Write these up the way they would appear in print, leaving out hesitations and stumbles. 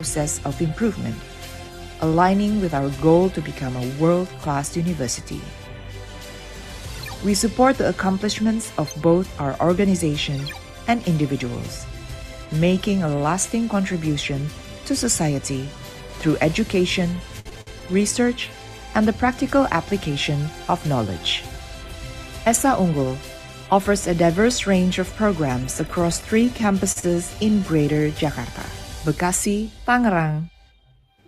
process of improvement, aligning with our goal to become a world-class university. We support the accomplishments of both our organization and individuals, making a lasting contribution to society through education, research, and the practical application of knowledge. Esa Unggul offers a diverse range of programs across 3 campuses in Greater Jakarta, Bekasi, Tangerang.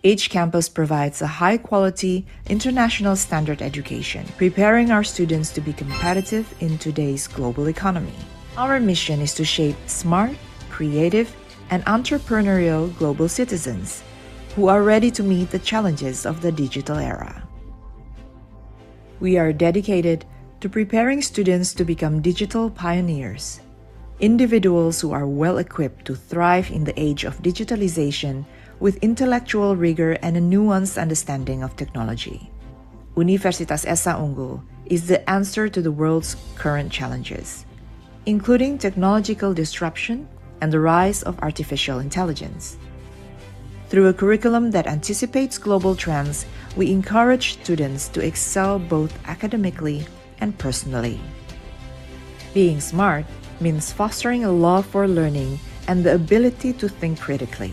Each campus provides a high-quality, international standard education, preparing our students to be competitive in today's global economy. Our mission is to shape smart, creative, and entrepreneurial global citizens who are ready to meet the challenges of the digital era. We are dedicated to preparing students to become digital pioneers, individuals who are well-equipped to thrive in the age of digitalization with intellectual rigor and a nuanced understanding of technology. Universitas Esa Unggul is the answer to the world's current challenges, including technological disruption and the rise of artificial intelligence. Through a curriculum that anticipates global trends, we encourage students to excel both academically and personally. Being smart means fostering a love for learning and the ability to think critically.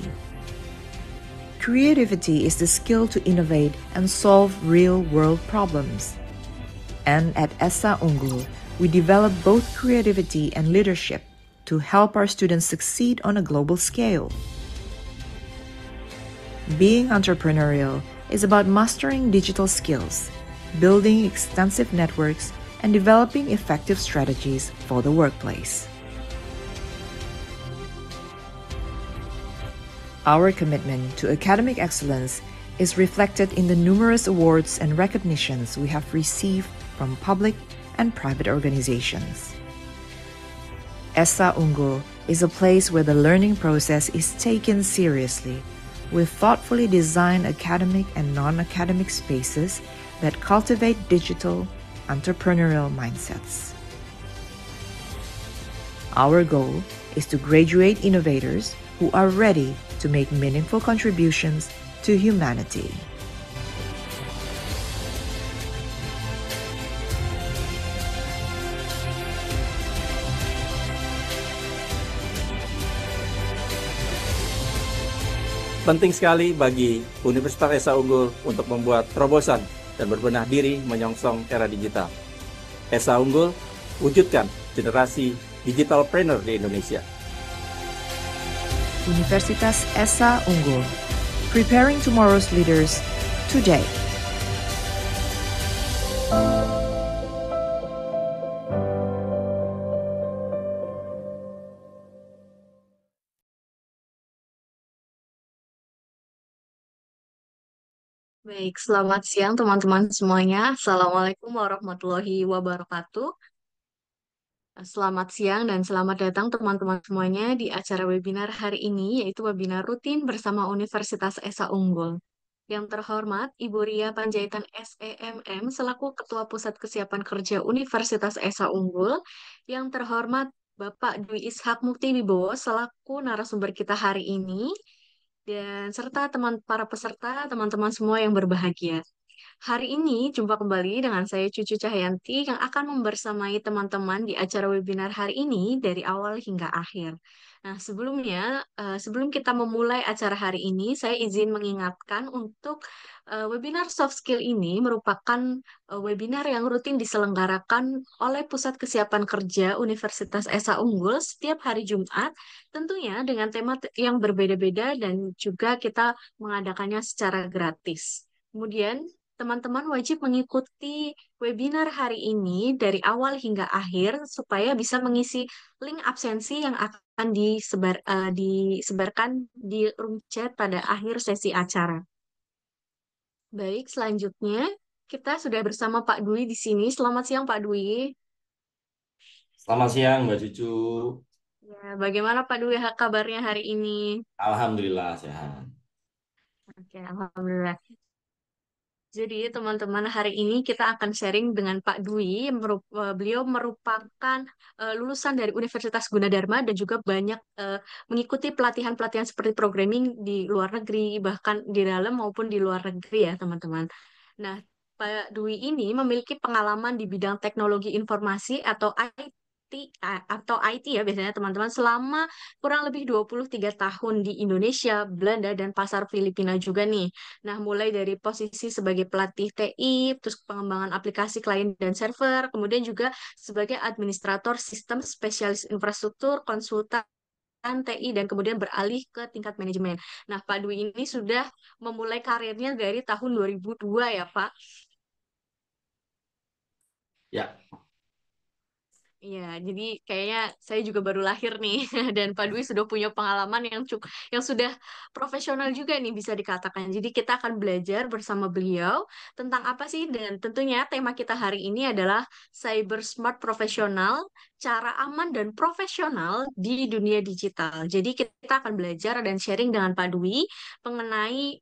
Creativity is the skill to innovate and solve real-world problems. And at Esa Unggul, we develop both creativity and leadership to help our students succeed on a global scale. Being entrepreneurial is about mastering digital skills, building extensive networks, and developing effective strategies for the workplace. Our commitment to academic excellence is reflected in the numerous awards and recognitions we have received from public and private organizations. Esa Unggul is a place where the learning process is taken seriously, with thoughtfully designed academic and non-academic spaces that cultivate digital, entrepreneurial mindsets. Our goal is to graduate innovators who are ready to make meaningful contributions to humanity. Penting sekali bagi Universitas Esa Unggul untuk membuat terobosan dan berbenah diri menyongsong era digital. Esa Unggul, wujudkan generasi digitalpreneur di Indonesia. Universitas Esa Unggul, preparing tomorrow's leaders today. Baik, selamat siang teman-teman semuanya. Assalamualaikum warahmatullahi wabarakatuh. Selamat siang dan selamat datang teman-teman semuanya di acara webinar hari ini, yaitu webinar rutin bersama Universitas Esa Unggul. Yang terhormat, Ibu Ria Panjaitan SEMM selaku Ketua Pusat Kesiapan Kerja Universitas Esa Unggul. Yang terhormat, Bapak Dwi Ishak Mukti Wibowo selaku narasumber kita hari ini. Dan serta para peserta, teman-teman semua yang berbahagia. Hari ini jumpa kembali dengan saya Cucu Cahyanti yang akan membersamai teman-teman di acara webinar hari ini dari awal hingga akhir. Nah, sebelum kita memulai acara hari ini, saya izin mengingatkan untuk webinar soft skill ini merupakan webinar yang rutin diselenggarakan oleh Pusat Kesiapan Kerja Universitas Esa Unggul setiap hari Jumat, tentunya dengan tema yang berbeda-beda dan juga kita mengadakannya secara gratis. Kemudian, teman-teman wajib mengikuti webinar hari ini dari awal hingga akhir supaya bisa mengisi link absensi yang akan disebarkan di room chat pada akhir sesi acara. Baik, selanjutnya kita sudah bersama Pak Dwi di sini. Selamat siang Pak Dwi. Selamat siang Mbak Cucu. Ya, bagaimana Pak Dwi kabarnya hari ini? Alhamdulillah sehat. Oke, alhamdulillah. Jadi teman-teman hari ini kita akan sharing dengan Pak Dwi. Beliau merupakan lulusan dari Universitas Gunadarma dan juga banyak mengikuti pelatihan-pelatihan seperti programming di luar negeri, bahkan di dalam maupun di luar negeri ya teman-teman. Nah, Pak Dwi ini memiliki pengalaman di bidang teknologi informasi atau IT ya biasanya teman-teman selama kurang lebih 23 tahun di Indonesia, Belanda, dan pasar Filipina juga nih. Nah, mulai dari posisi sebagai pelatih TI, terus pengembangan aplikasi klien dan server, kemudian juga sebagai administrator sistem spesialis infrastruktur, konsultan TI, dan kemudian beralih ke tingkat manajemen. Nah, Pak Dwi ini sudah memulai karirnya dari tahun 2002 ya, Pak. Ya, Iya, jadi kayaknya saya juga baru lahir nih, dan Pak Dwi sudah punya pengalaman yang sudah profesional juga nih bisa dikatakan. Jadi kita akan belajar bersama beliau tentang apa sih, dan tentunya tema kita hari ini adalah Cyber Smart Profesional, cara aman dan profesional di dunia digital. Jadi kita akan belajar dan sharing dengan Pak Dwi mengenai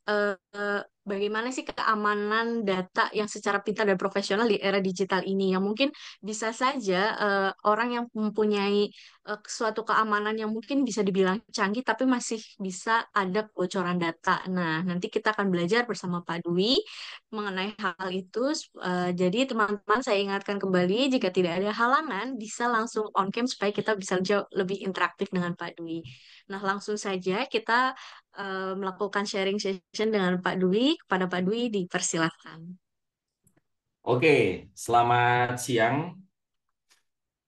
bagaimana sih keamanan data yang secara pintar dan profesional di era digital ini, yang mungkin bisa saja orang yang mempunyai suatu keamanan yang mungkin bisa dibilang canggih, tapi masih bisa ada kebocoran data. Nah, nanti kita akan belajar bersama Pak Dwi mengenai hal itu. Jadi, teman-teman, saya ingatkan kembali, jika tidak ada halangan, bisa langsung on cam supaya kita bisa jauh lebih interaktif dengan Pak Dwi. Nah, langsung saja kita melakukan sharing session dengan Pak Dwi. Kepada Pak Dwi, dipersilahkan. oke. Selamat siang.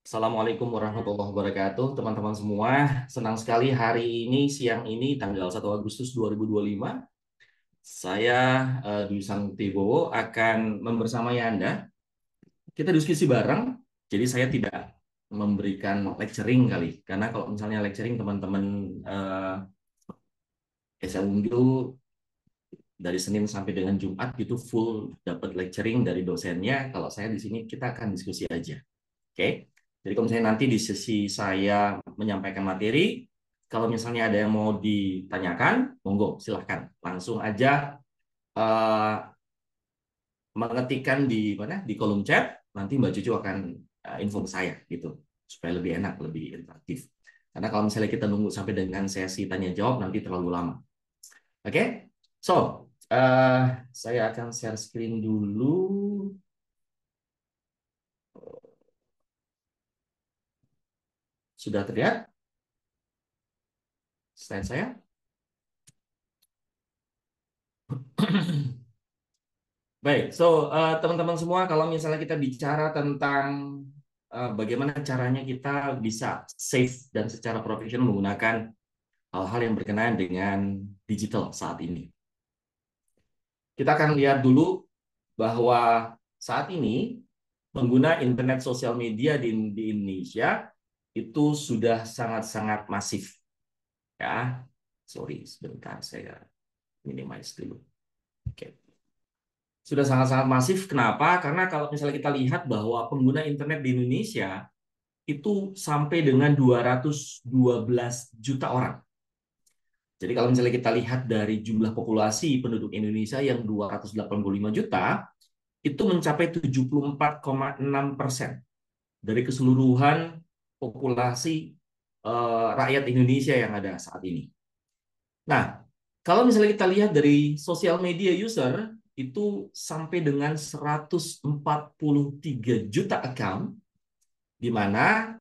Assalamualaikum warahmatullahi wabarakatuh, teman-teman semua. Senang sekali hari ini, siang ini, tanggal 1 Agustus 2025. Saya, Dwi Santibowo, akan membersamai Anda. Kita diskusi bareng, jadi saya tidak memberikan lecturing kali. Karena kalau misalnya lecturing, teman-teman SMA Unggul dari Senin sampai dengan Jumat gitu full dapat lecturing dari dosennya. Kalau saya di sini kita akan diskusi aja. Oke. Jadi kalau misalnya nanti di sesi saya menyampaikan materi, kalau misalnya ada yang mau ditanyakan, monggo silahkan langsung aja mengetikkan di mana di kolom chat. Nanti Mbak Cucu akan info ke saya gitu supaya lebih enak, lebih interaktif. Karena kalau misalnya kita nunggu sampai dengan sesi tanya jawab nanti terlalu lama. Oke, so saya akan share screen dulu. Sudah terlihat slide saya? Baik, so teman-teman semua, kalau misalnya kita bicara tentang bagaimana caranya kita bisa safe dan secara profesional menggunakan hal-hal yang berkenaan dengan digital saat ini. Kita akan lihat dulu bahwa saat ini pengguna internet sosial media di Indonesia itu sudah sangat-sangat masif. Ya, sorry, sebentar saya minimize dulu. Oke. Sudah sangat-sangat masif. Kenapa? Karena kalau misalnya kita lihat bahwa pengguna internet di Indonesia itu sampai dengan 212 juta orang. Jadi kalau misalnya kita lihat dari jumlah populasi penduduk Indonesia yang 285 juta, itu mencapai 74,6% dari keseluruhan populasi rakyat Indonesia yang ada saat ini. Nah, kalau misalnya kita lihat dari sosial media user, itu sampai dengan 143 juta account, di mana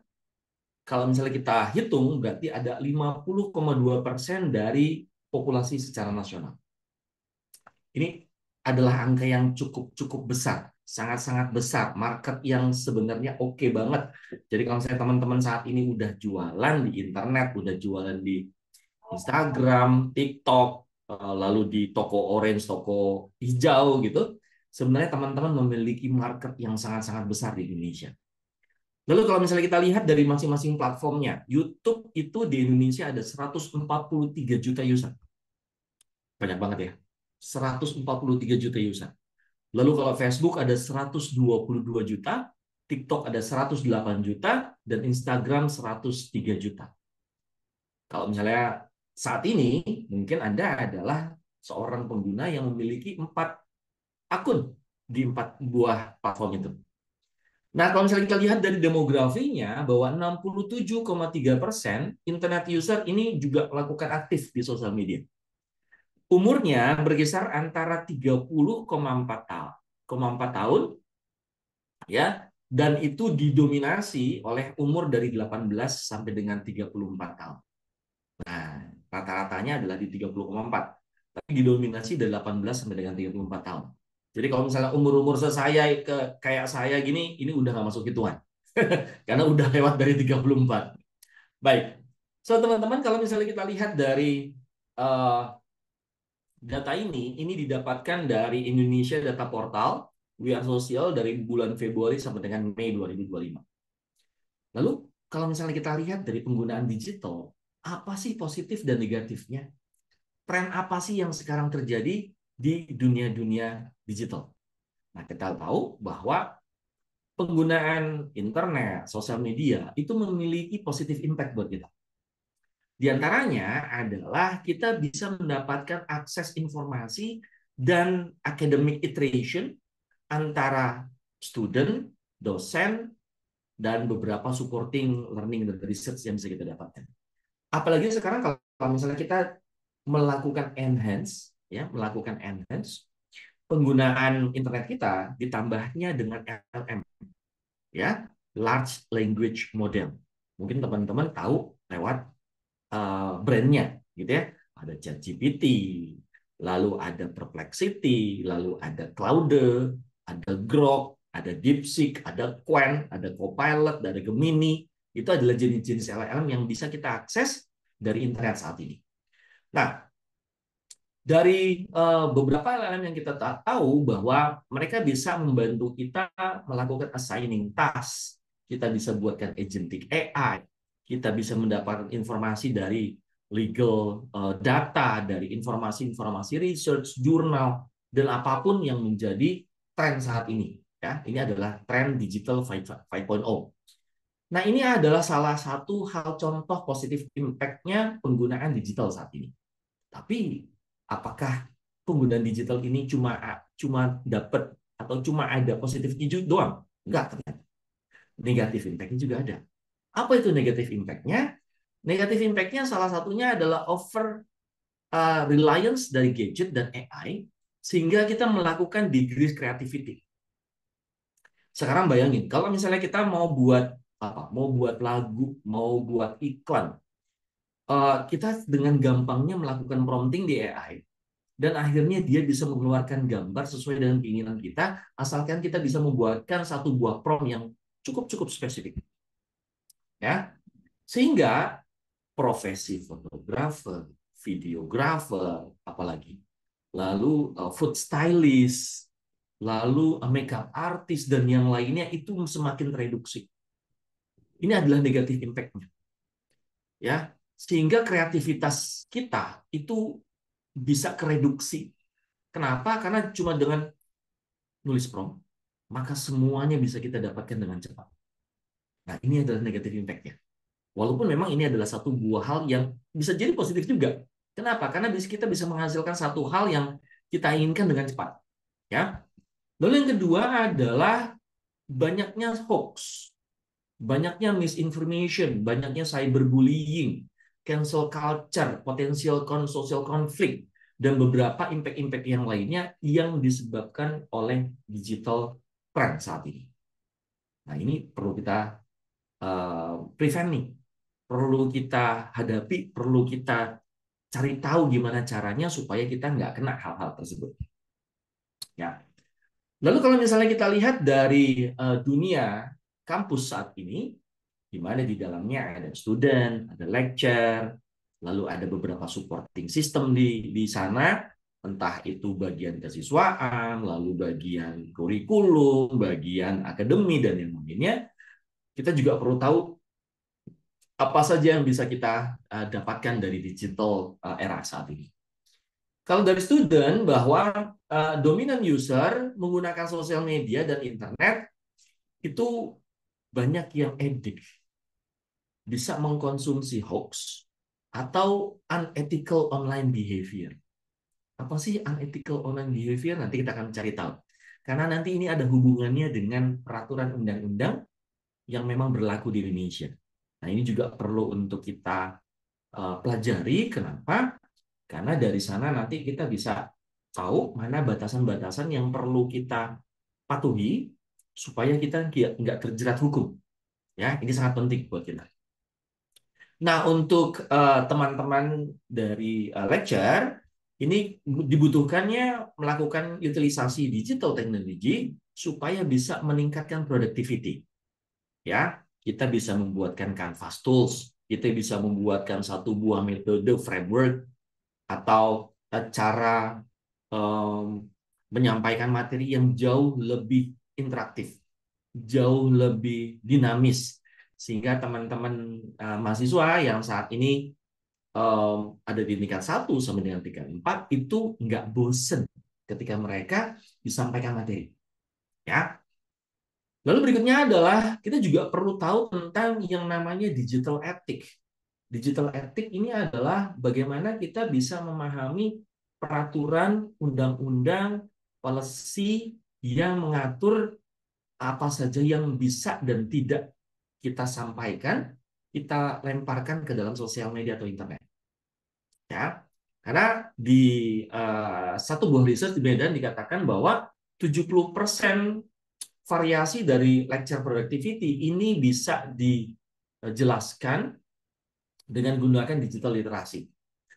kalau misalnya kita hitung, berarti ada 50,2% dari populasi secara nasional. Ini adalah angka yang cukup besar, sangat-sangat besar, market yang sebenarnya oke banget. Jadi kalau misalnya teman-teman saat ini udah jualan di internet, udah jualan di Instagram, TikTok, lalu di toko orange, toko hijau gitu, sebenarnya teman-teman memiliki market yang sangat-sangat besar di Indonesia. Lalu kalau misalnya kita lihat dari masing-masing platformnya, YouTube itu di Indonesia ada 143 juta user. Banyak banget ya. 143 juta user. Lalu kalau Facebook ada 122 juta, TikTok ada 108 juta, dan Instagram 103 juta. Kalau misalnya saat ini, mungkin Anda adalah seorang pengguna yang memiliki 4 akun di 4 buah platform itu. Nah, kalau misalnya kita lihat dari demografinya, bahwa 67,3% internet user ini juga melakukan aktif di sosial media. Umurnya berkisar antara 30,4 tahun, ya, dan itu didominasi oleh umur dari 18 sampai dengan 34 tahun. Nah, rata-ratanya adalah di 30,4, tapi didominasi dari 18 sampai dengan 34 tahun. Jadi kalau misalnya umur-umur kayak saya gini, ini udah nggak masuk hitungan. Karena udah lewat dari 34. Baik. So, teman-teman, kalau misalnya kita lihat dari data ini didapatkan dari Indonesia Data Portal, We Are Social dari bulan Februari sampai dengan Mei 2025. Lalu, kalau misalnya kita lihat dari penggunaan digital, apa sih positif dan negatifnya? Tren apa sih yang sekarang terjadi di dunia-dunia digital? Nah, kita tahu bahwa penggunaan internet, sosial media, itu memiliki positif impact buat kita. Di antaranya adalah kita bisa mendapatkan akses informasi dan academic iteration antara student, dosen, dan beberapa supporting learning dan research yang bisa kita dapatkan. Apalagi sekarang kalau misalnya kita melakukan enhance penggunaan internet kita ditambahnya dengan LLM, ya, large language model. Mungkin teman-teman tahu lewat brandnya, gitu ya. Ada ChatGPT, lalu ada Perplexity, lalu ada Claude, ada Grok, ada DeepSeek, ada Qwen, ada Copilot, ada Gemini. Itu adalah jenis-jenis LLM yang bisa kita akses dari internet saat ini. Nah, dari beberapa LLM yang kita tahu bahwa mereka bisa membantu kita melakukan assigning task, kita bisa buatkan agentic AI, kita bisa mendapatkan informasi dari legal data, dari informasi-informasi research, jurnal, dan apapun yang menjadi tren saat ini. Ya, ini adalah tren digital 5.0. Nah, ini adalah salah satu hal contoh positif impact-nya penggunaan digital saat ini. Tapi apakah penggunaan digital ini cuma dapat atau cuma ada positifnya doang? Enggak, ternyata. Negatif impact-nya juga ada. Apa itu negatif impact-nya? Negatif impact-nya salah satunya adalah over reliance dari gadget dan AI, sehingga kita melakukan decrease creativity. Sekarang bayangin, kalau misalnya kita mau buat lagu, mau buat iklan, kita dengan gampangnya melakukan prompting di AI, dan akhirnya dia bisa mengeluarkan gambar sesuai dengan keinginan kita, asalkan kita bisa membuatkan satu buah prompt yang cukup spesifik. Ya, sehingga profesi fotografer, videografer, apalagi, lalu food stylist, lalu makeup artist, dan yang lainnya itu semakin tereduksi. Ini adalah negatif impact-nya. Ya, sehingga kreativitas kita itu bisa kereduksi. Kenapa? Karena cuma dengan nulis prompt, maka semuanya bisa kita dapatkan dengan cepat. Nah, ini adalah negatif impact-nya. Walaupun memang ini adalah satu buah hal yang bisa jadi positif juga. Kenapa? Karena kita bisa menghasilkan satu hal yang kita inginkan dengan cepat. Ya. Lalu yang kedua adalah banyaknya hoax, banyaknya misinformation, banyaknya cyberbullying, cancel culture, potensial social conflict, dan beberapa impact-impact yang lainnya yang disebabkan oleh digital trend saat ini. Nah, ini perlu kita prevent nih, perlu kita hadapi, perlu kita cari tahu gimana caranya supaya kita nggak kena hal-hal tersebut. Ya. Lalu kalau misalnya kita lihat dari dunia kampus saat ini, di mana di dalamnya ada student, ada lecture, lalu ada beberapa supporting system di sana, entah itu bagian kesiswaan, lalu bagian kurikulum, bagian akademi, dan yang lainnya. Kita juga perlu tahu apa saja yang bisa kita dapatkan dari digital era saat ini. Kalau dari student, bahwa dominan user menggunakan sosial media dan internet itu banyak yang edik, bisa mengkonsumsi hoax atau unethical online behavior. Apa sih unethical online behavior? Nanti kita akan cari tahu. Karena nanti ini ada hubungannya dengan peraturan undang-undang yang memang berlaku di Indonesia. Nah, ini juga perlu untuk kita pelajari. Kenapa? Karena dari sana nanti kita bisa tahu mana batasan-batasan yang perlu kita patuhi supaya kita nggak terjerat hukum. Ya, ini sangat penting buat kita. Nah, untuk teman-teman dari lecture, ini dibutuhkannya melakukan utilisasi digital technology supaya bisa meningkatkan productivity. Ya, kita bisa membuatkan canvas tools, kita bisa membuatkan satu buah metode framework atau cara menyampaikan materi yang jauh lebih interaktif, jauh lebih dinamis, sehingga teman-teman mahasiswa yang saat ini ada di tingkat 1 sampai dengan tingkat 4 itu nggak bosen ketika mereka disampaikan materi. Ya. Lalu berikutnya adalah kita juga perlu tahu tentang yang namanya digital ethic. Digital ethic ini adalah bagaimana kita bisa memahami peraturan, undang-undang, policy yang mengatur apa saja yang bisa dan tidak kita sampaikan, kita lemparkan ke dalam sosial media atau internet. Ya, karena di satu buah riset di Medan dikatakan bahwa 70% variasi dari lecture productivity ini bisa dijelaskan dengan menggunakan digital literasi.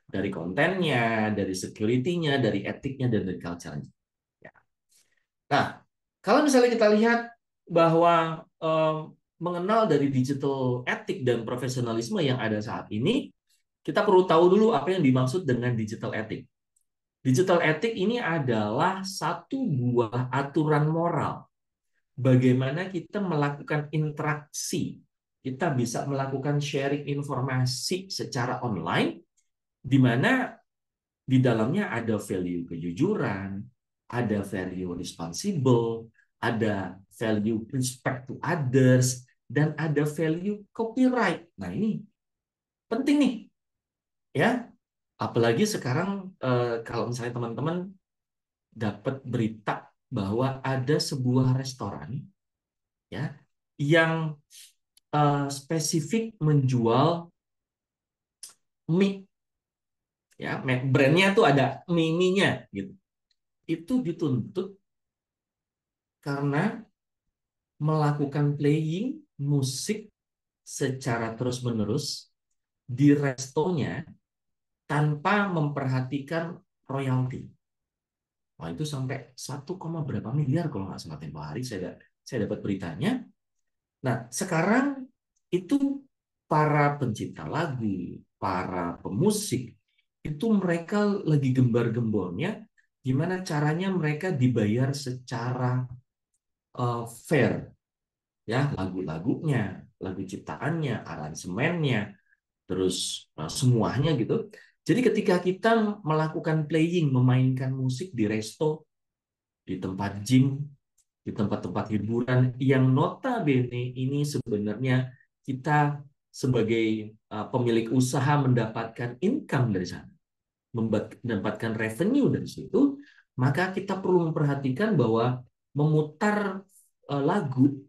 Dari kontennya, dari security-nya, dari etiknya, dan dari culture-nya. Ya. Nah, kalau misalnya kita lihat bahwa mengenal dari digital etik dan profesionalisme yang ada saat ini, kita perlu tahu dulu apa yang dimaksud dengan digital etik. Digital etik ini adalah satu buah aturan moral. Bagaimana kita melakukan interaksi, kita bisa melakukan sharing informasi secara online, di mana di dalamnya ada value kejujuran, ada value responsible, ada value respect to others, dan ada value copyright. Nah, ini penting nih, ya. Apalagi sekarang kalau misalnya teman-teman dapat berita bahwa ada sebuah restoran, ya, yang spesifik menjual mie, ya, brandnya tuh ada mie-nya gitu. Itu dituntut karena melakukan playing musik secara terus-menerus di restonya tanpa memperhatikan royalti. Wah, itu sampai 1, berapa miliar kalau nggak salah tempo hari saya dapat beritanya. Nah, sekarang itu para pencipta lagu, para pemusik, itu mereka lagi gembar-gembornya gimana caranya mereka dibayar secara fair. Ya, lagu-lagunya, lagu ciptaannya, aransemennya, terus semuanya gitu. Jadi ketika kita melakukan playing, memainkan musik di resto, di tempat gym, di tempat-tempat hiburan yang notabene ini sebenarnya kita sebagai pemilik usaha mendapatkan income dari sana, mendapatkan revenue dari situ, maka kita perlu memperhatikan bahwa memutar lagu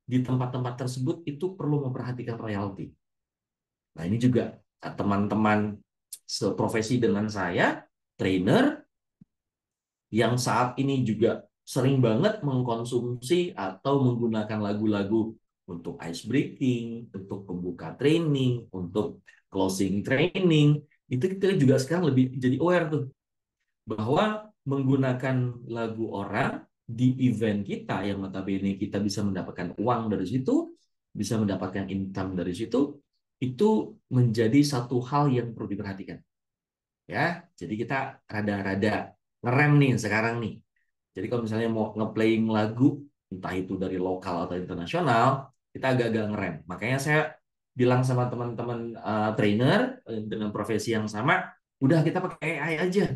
di tempat-tempat tersebut itu perlu memperhatikan royalti. Nah, ini juga teman-teman seprofesi dengan saya, trainer, yang saat ini juga sering banget mengkonsumsi atau menggunakan lagu-lagu untuk ice breaking, untuk pembuka training, untuk closing training, itu kita juga sekarang lebih jadi aware tuh bahwa menggunakan lagu orang di event kita yang notabene kita bisa mendapatkan uang dari situ, bisa mendapatkan income dari situ, itu menjadi satu hal yang perlu diperhatikan. Ya, jadi kita rada-rada ngerem nih sekarang nih. Jadi kalau misalnya mau nge-playing lagu, entah itu dari lokal atau internasional, kita agak-agak ngerem. Makanya saya bilang sama teman-teman trainer dengan profesi yang sama, udah kita pakai AI aja.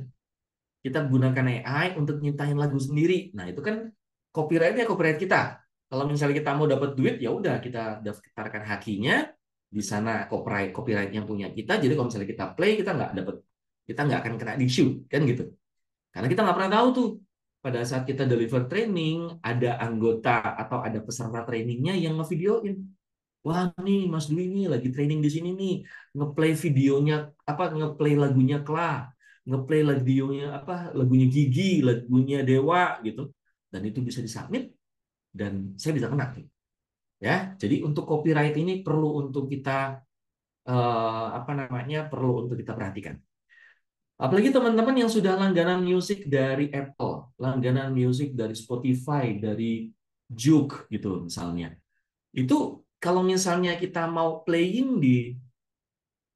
Kita gunakan AI untuk nyiptain lagu sendiri. Nah, itu kan copyright-nya copyright kita. Kalau misalnya kita mau dapat duit, ya udah kita daftarkan hakinya, di sana copyright yang punya kita. Jadi kalau misalnya kita play, kita nggak akan kena issue, kan gitu. Karena kita nggak pernah tahu tuh, pada saat kita deliver training, ada anggota atau ada peserta trainingnya yang ngevideoin. Wah nih Mas Dwi nih lagi training di sini nih, ngeplay videonya apa, ngeplay lagunya Kla, ngeplay lagunya apa, lagunya Gigi, lagunya Dewa gitu, dan itu bisa disubmit dan saya bisa kena tuh. Ya, jadi untuk copyright ini perlu untuk kita apa namanya, perlu untuk kita perhatikan. Apalagi teman-teman yang sudah langganan musik dari Apple, langganan musik dari Spotify, dari Juke gitu misalnya. Itu kalau misalnya kita mau playing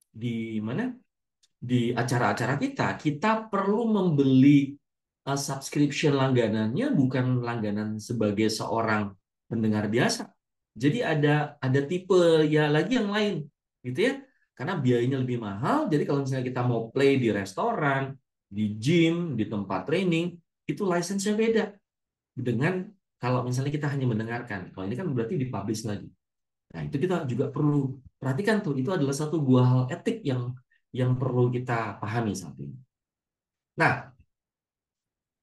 di mana? Di acara-acara kita, kita perlu membeli subscription langganannya, bukan langganan sebagai seorang pendengar biasa. Jadi ada tipe ya lagi yang lain gitu ya. Karena biayanya lebih mahal, jadi kalau misalnya kita mau play di restoran, di gym, di tempat training, itu license-nya beda dengan kalau misalnya kita hanya mendengarkan. Kalau ini kan berarti dipublish lagi. Nah, itu kita juga perlu perhatikan tuh. Itu adalah satu buah hal etik yang perlu kita pahami saat ini. Nah,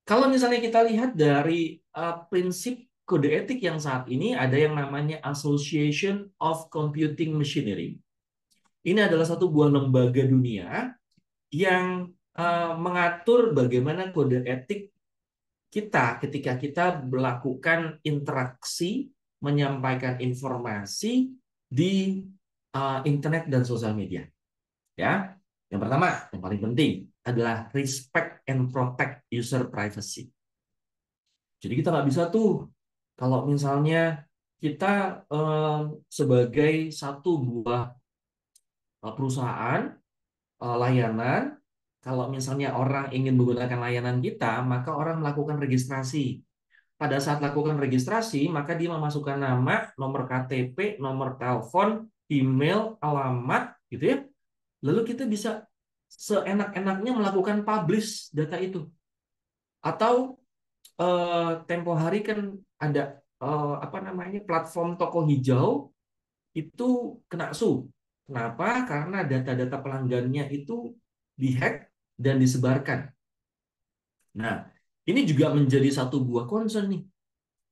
kalau misalnya kita lihat dari prinsip kode etik yang saat ini, ada yang namanya Association of Computing Machinery. Ini adalah satu buah lembaga dunia yang mengatur bagaimana kode etik kita ketika kita melakukan interaksi, menyampaikan informasi di internet dan sosial media. Ya, yang pertama, yang paling penting adalah respect and protect user privacy. Jadi kita nggak bisa tuh kalau misalnya kita sebagai satu buah perusahaan layanan, kalau misalnya orang ingin menggunakan layanan kita, maka orang melakukan registrasi. Pada saat lakukan registrasi, maka dia memasukkan nama, nomor KTP, nomor telepon, email, alamat, gitu ya. Lalu kita bisa seenak-enaknya melakukan publish data itu. Atau tempo hari kan ada apa namanya, platform toko hijau itu kena SU. Kenapa? Karena data-data pelanggannya itu dihack dan disebarkan. Nah, ini juga menjadi satu buah concern nih.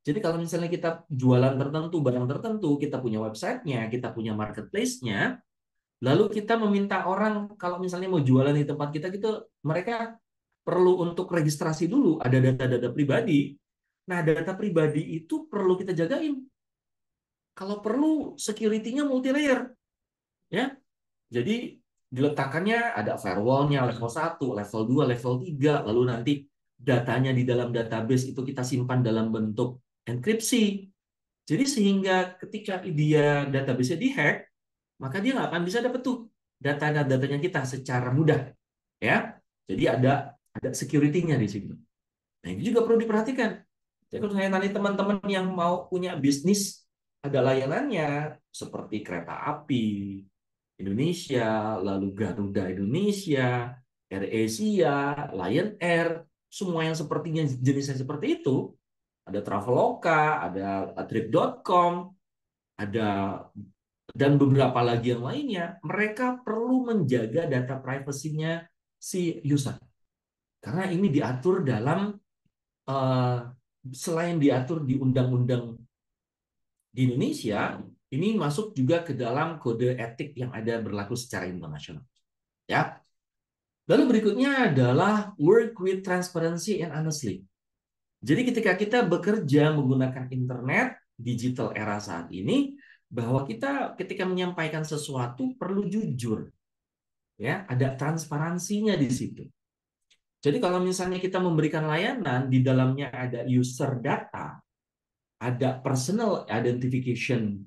Jadi kalau misalnya kita jualan tertentu, barang tertentu, kita punya websitenya, kita punya marketplace-nya, lalu kita meminta orang kalau misalnya mau jualan di tempat kita gitu, mereka perlu untuk registrasi dulu, ada data-data pribadi. Nah, data pribadi itu perlu kita jagain. Kalau perlu security-nya multi layer, ya. Jadi diletakkannya ada firewall-nya level 1, level 2, level 3, lalu nanti datanya di dalam database itu kita simpan dalam bentuk enkripsi. Jadi sehingga ketika dia database-nya dihack, maka dia nggak akan bisa dapat tuh data-datanya kita secara mudah, ya. Jadi ada security-nya di situ. Nah, ini juga perlu diperhatikan. Jadi kalau saya nanti teman-teman yang mau punya bisnis, ada layanannya seperti kereta api Indonesia, lalu Garuda Indonesia, AirAsia, Lion Air, semua yang sepertinya jenisnya seperti itu, ada Traveloka, ada Trip.com, ada dan beberapa lagi yang lainnya, mereka perlu menjaga data privasinya si user. Karena ini diatur dalam selain diatur di undang-undang di Indonesia, ini masuk juga ke dalam kode etik yang ada berlaku secara internasional. Ya. Lalu berikutnya adalah work with transparency and honestly. Jadi ketika kita bekerja menggunakan internet, digital era saat ini, bahwa kita ketika menyampaikan sesuatu perlu jujur. Ya, ada transparansinya di situ. Jadi kalau misalnya kita memberikan layanan, di dalamnya ada user data, ada personal identification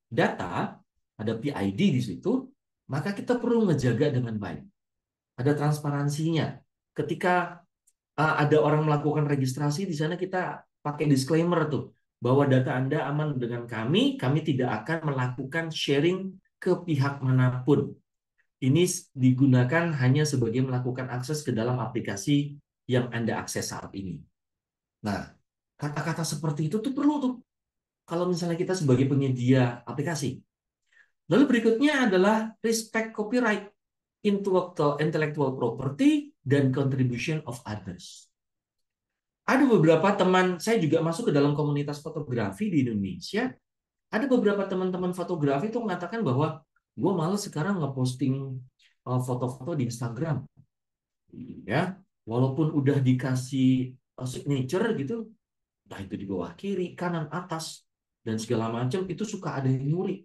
data, ada PID di situ, maka kita perlu ngejaga dengan baik. Ada transparansinya. Ketika ada orang melakukan registrasi, di sana kita pakai disclaimer tuh, bahwa data Anda aman dengan kami tidak akan melakukan sharing ke pihak manapun. Ini digunakan hanya sebagai melakukan akses ke dalam aplikasi yang Anda akses saat ini. Nah, kata-kata seperti itu tuh perlu tuh kalau misalnya kita sebagai penyedia aplikasi. Lalu berikutnya adalah respect copyright, intellectual property, dan contribution of others. Ada beberapa teman, saya juga masuk ke dalam komunitas fotografi di Indonesia. Ada beberapa teman-teman fotografi itu mengatakan bahwa gue males sekarang ngeposting foto-foto di Instagram. Ya, walaupun udah dikasih signature gitu, entah itu di bawah kiri, kanan, atas, dan segala macam, itu suka ada yang nyuri.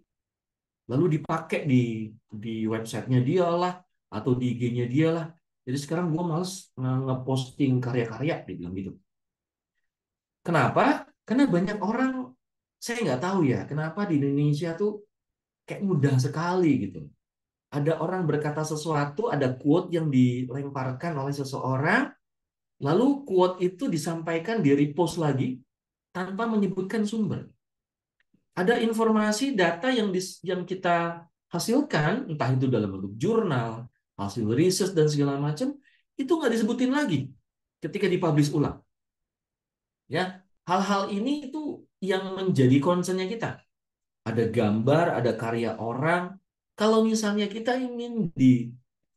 Lalu dipakai di websitenya dia lah, atau di IG-nya dia lah. Jadi sekarang gue males ngeposting karya-karya, dia bilang gitu. Kenapa? Karena banyak orang, saya nggak tahu ya, kenapa di Indonesia tuh kayak mudah sekali gitu. Ada orang berkata sesuatu, ada quote yang dilemparkan oleh seseorang, lalu quote itu disampaikan, di-repost lagi, tanpa menyebutkan sumber. Ada informasi, data yang kita hasilkan, entah itu dalam bentuk jurnal, hasil riset, dan segala macam, itu nggak disebutin lagi ketika dipublish ulang. Ya, hal-hal ini itu yang menjadi concern-nya kita. Ada gambar, ada karya orang. Kalau misalnya kita ingin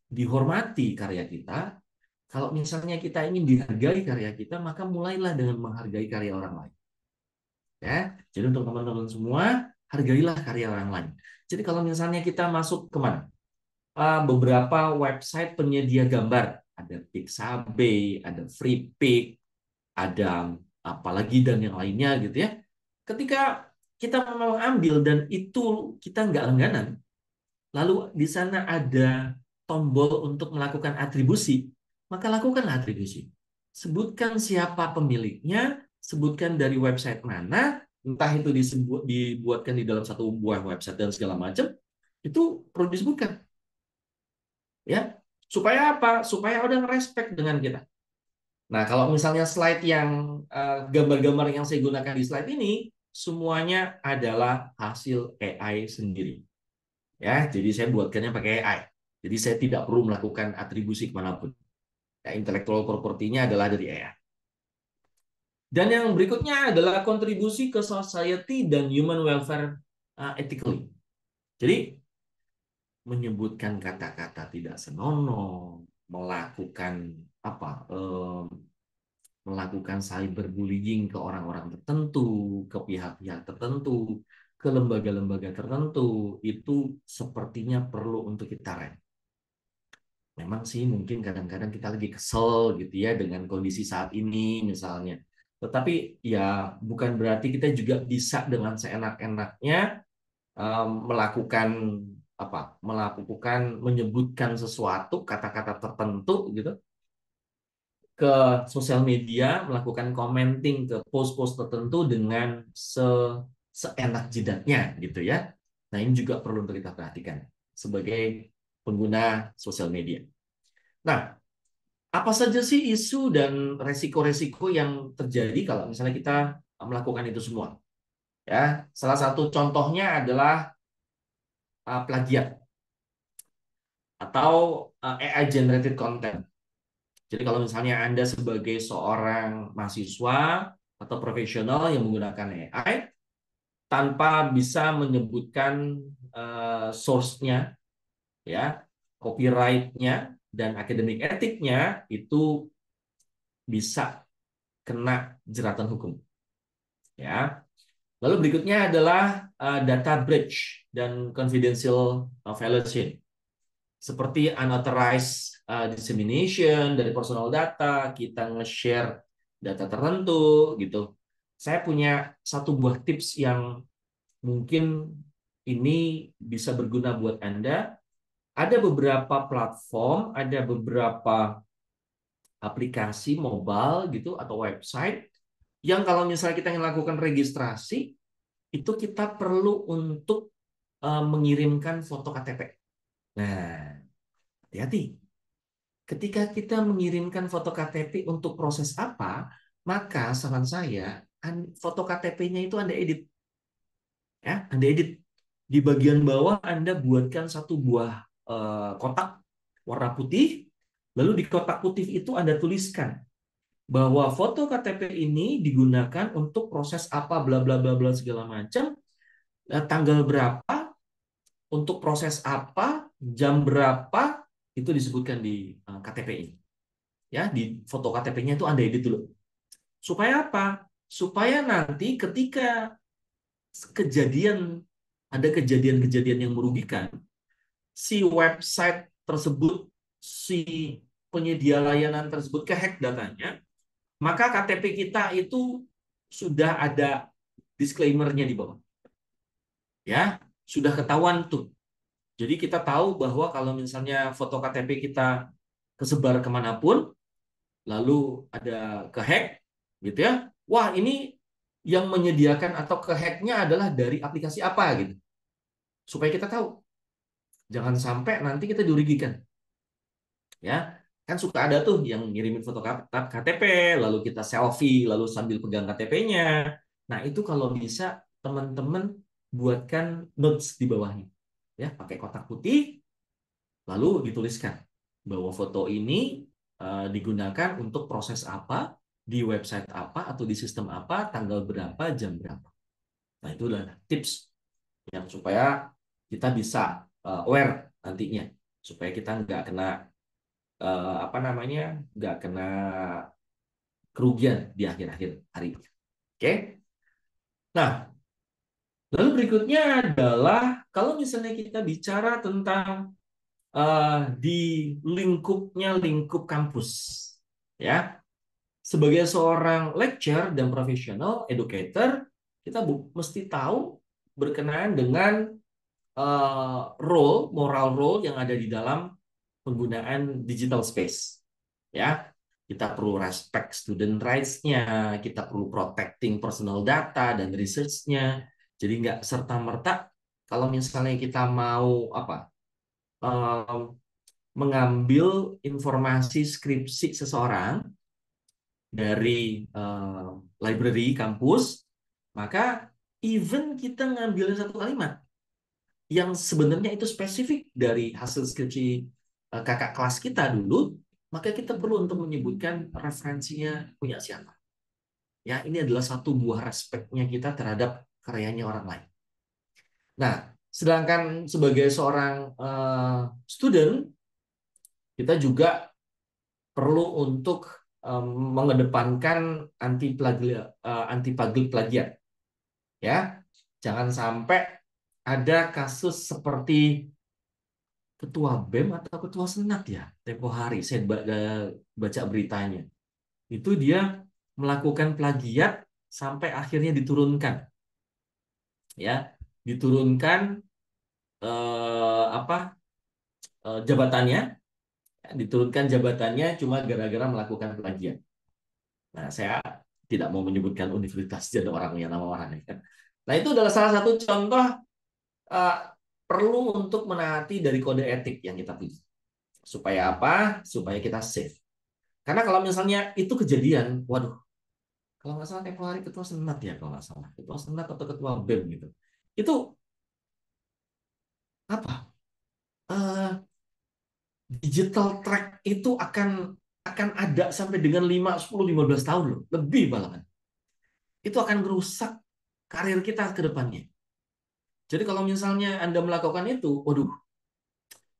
dihormati karya kita, kalau misalnya kita ingin dihargai karya kita, maka mulailah dengan menghargai karya orang lain. Ya, jadi untuk teman-teman semua, hargailah karya orang lain. Jadi kalau misalnya kita masuk kemana? Beberapa website penyedia gambar, ada Pixabay, ada Freepik, ada apalagi dan yang lainnya gitu ya. Ketika kita mau ambil dan itu kita nggak langganan, lalu di sana ada tombol untuk melakukan atribusi, maka lakukanlah atribusi. Sebutkan siapa pemiliknya, sebutkan dari website mana, entah itu dibuatkan di dalam satu buah website dan segala macam, itu perlu disebutkan. Ya, supaya apa? Supaya orang respect dengan kita. Nah, kalau misalnya slide yang gambar-gambar yang saya gunakan di slide ini, semuanya adalah hasil AI sendiri. Ya, jadi saya buatkannya pakai AI. Jadi saya tidak perlu melakukan atribusi kemanapun. Ya, intellectual property-nya adalah dari AI. Dan yang berikutnya adalah kontribusi ke society dan human welfare ethically. Jadi menyebutkan kata-kata tidak senonoh, melakukan melakukan cyberbullying ke orang-orang tertentu, ke pihak-pihak tertentu, ke lembaga-lembaga tertentu, itu sepertinya perlu untuk kita rem. Memang sih mungkin kadang-kadang kita lagi kesel gitu ya dengan kondisi saat ini misalnya. Tetapi ya bukan berarti kita juga bisa dengan seenak-enaknya melakukan menyebutkan sesuatu kata-kata tertentu gitu ke sosial media, melakukan commenting ke post-post tertentu dengan seenak jidatnya gitu ya. Nah, ini juga perlu untuk kita perhatikan sebagai pengguna sosial media. Nah, apa saja sih isu dan resiko-resiko yang terjadi kalau misalnya kita melakukan itu semua? Ya, salah satu contohnya adalah plagiat atau AI generated content. Jadi kalau misalnya Anda sebagai seorang mahasiswa atau profesional yang menggunakan AI tanpa bisa menyebutkan source-nya, ya, copyright-nya dan akademik etiknya, itu bisa kena jeratan hukum. Ya. Lalu berikutnya adalah data breach dan confidential violation. Seperti unauthorized dissemination dari personal data, kita nge-share data tertentu gitu. Saya punya satu buah tips yang mungkin ini bisa berguna buat Anda. Ada beberapa platform, ada beberapa aplikasi mobile gitu atau website yang kalau misalnya kita ingin lakukan registrasi, itu kita perlu untuk mengirimkan foto KTP. Nah, hati-hati. Ketika kita mengirimkan foto KTP untuk proses apa, maka saran saya, foto KTP-nya itu Anda edit. Ya, Anda edit. Di bagian bawah Anda buatkan satu buah kotak warna putih, lalu di kotak putih itu Anda tuliskan bahwa foto KTP ini digunakan untuk proses apa, bla bla bla bla segala macam, tanggal berapa, untuk proses apa, jam berapa, itu disebutkan di KTP ini. Ya, di foto KTP-nya itu Anda edit dulu. Supaya apa? Supaya nanti ketika ada kejadian-kejadian yang merugikan, si website tersebut, si penyedia layanan tersebut kehack datanya, maka KTP kita itu sudah ada disclaimer-nya di bawah. Ya, sudah ketahuan tuh. Jadi kita tahu bahwa kalau misalnya foto KTP kita kesebar kemanapun, lalu ada kehack, gitu ya. Wah, ini yang menyediakan atau kehacknya adalah dari aplikasi apa gitu. Supaya kita tahu. Jangan sampai nanti kita dirugikan. Ya, kan suka ada tuh yang ngirimin foto KTP, lalu kita selfie, lalu sambil pegang KTP-nya. Nah, itu kalau bisa teman-teman buatkan notes di bawahnya. Ya, pakai kotak putih, lalu dituliskan bahwa foto ini digunakan untuk proses apa, di website apa, atau di sistem apa, tanggal berapa, jam berapa. Nah, itu adalah tips yang supaya kita bisa aware nantinya, supaya kita nggak kena nggak kena kerugian di akhir-akhir hari. Oke? Nah, lalu berikutnya adalah kalau misalnya kita bicara tentang di lingkup kampus, ya. Sebagai seorang lecturer dan profesional educator, kita mesti tahu berkenaan dengan moral role yang ada di dalam penggunaan digital space. Ya, kita perlu respect student rights-nya, kita perlu protecting personal data dan research-nya. Jadi nggak serta-merta kalau misalnya kita mau mengambil informasi skripsi seseorang dari library kampus, maka even kita ngambil satu kalimat yang sebenarnya itu spesifik dari hasil skripsi kakak kelas kita dulu, maka kita perlu untuk menyebutkan referensinya punya siapa. Ya, ini adalah satu buah respeknya kita terhadap karyanya orang lain. Nah, sedangkan sebagai seorang student, kita juga perlu untuk mengedepankan anti plagiat. Ya, jangan sampai ada kasus seperti ketua BEM atau ketua senat ya, tempo hari saya baca beritanya. Itu dia melakukan plagiat sampai akhirnya diturunkan. Ya, diturunkan jabatannya, diturunkan jabatannya cuma gara-gara melakukan plagiat. Nah, saya tidak mau menyebutkan universitas dan orangnya, nama orangnya. Nah, itu adalah salah satu contoh perlu untuk menaati dari kode etik yang kita pilih. Supaya apa? Supaya kita safe. Karena kalau misalnya itu kejadian, waduh, kalau nggak salah tempo hari ketua senat ya, kalau nggak salah ketua senat atau ketua BEM gitu, itu apa? Digital track itu akan ada sampai dengan 5, 10, 15 tahun loh, lebih bahkan. Itu akan merusak karir kita ke depannya. Jadi kalau misalnya Anda melakukan itu, waduh,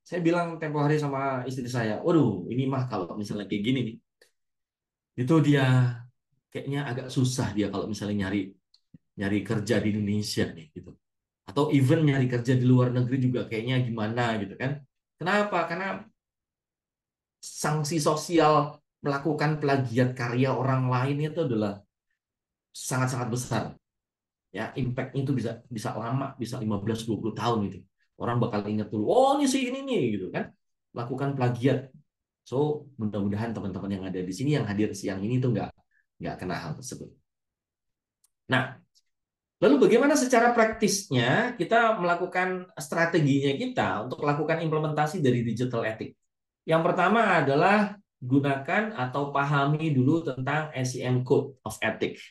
saya bilang tempo hari sama istri saya, waduh, ini mah kalau misalnya kayak gini nih, itu dia kayaknya agak susah dia kalau misalnya nyari kerja di Indonesia nih gitu. Atau even nyari kerja di luar negeri juga kayaknya gimana gitu kan. Kenapa? Karena sanksi sosial melakukan plagiat karya orang lain itu adalah sangat-sangat besar. Ya, impact-nya itu bisa lama, bisa 15-20 tahun gitu. Orang bakal ingat dulu, oh ini sih ini nih gitu kan. Lakukan plagiat. So, mudah-mudahan teman-teman yang ada di sini yang hadir siang ini tuh nggak kena hal tersebut. Nah, lalu bagaimana secara praktisnya kita melakukan strateginya kita untuk melakukan implementasi dari digital ethic? Yang pertama adalah gunakan atau pahami dulu tentang SEM Code of Ethics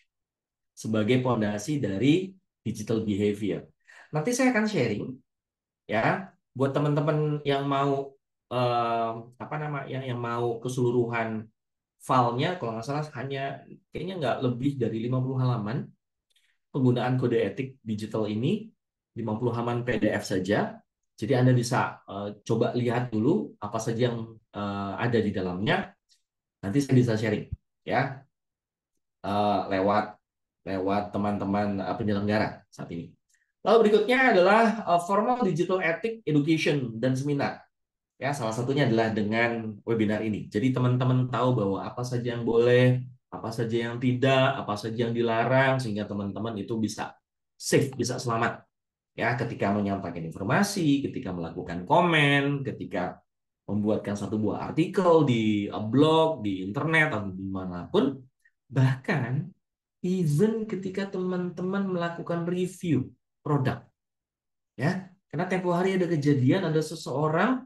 sebagai fondasi dari digital behavior. Nanti saya akan sharing ya buat teman-teman yang mau yang mau keseluruhan filenya, kalau nggak salah kayaknya nggak lebih dari 50 halaman penggunaan kode etik digital ini, 50 halaman PDF saja. Jadi Anda bisa coba lihat dulu apa saja yang ada di dalamnya. Nanti saya bisa sharing ya, lewat lewat teman-teman penyelenggara saat ini. Lalu berikutnya adalah formal digital ethic education dan seminar. Ya, salah satunya adalah dengan webinar ini. Jadi teman-teman tahu bahwa apa saja yang boleh, apa saja yang tidak, apa saja yang dilarang, sehingga teman-teman itu bisa safe, bisa selamat ya ketika menyampaikan informasi, ketika melakukan komen, ketika membuatkan satu buah artikel di blog, di internet atau dimanapun, bahkan even ketika teman-teman melakukan review produk, ya, karena tempo hari ada kejadian ada seseorang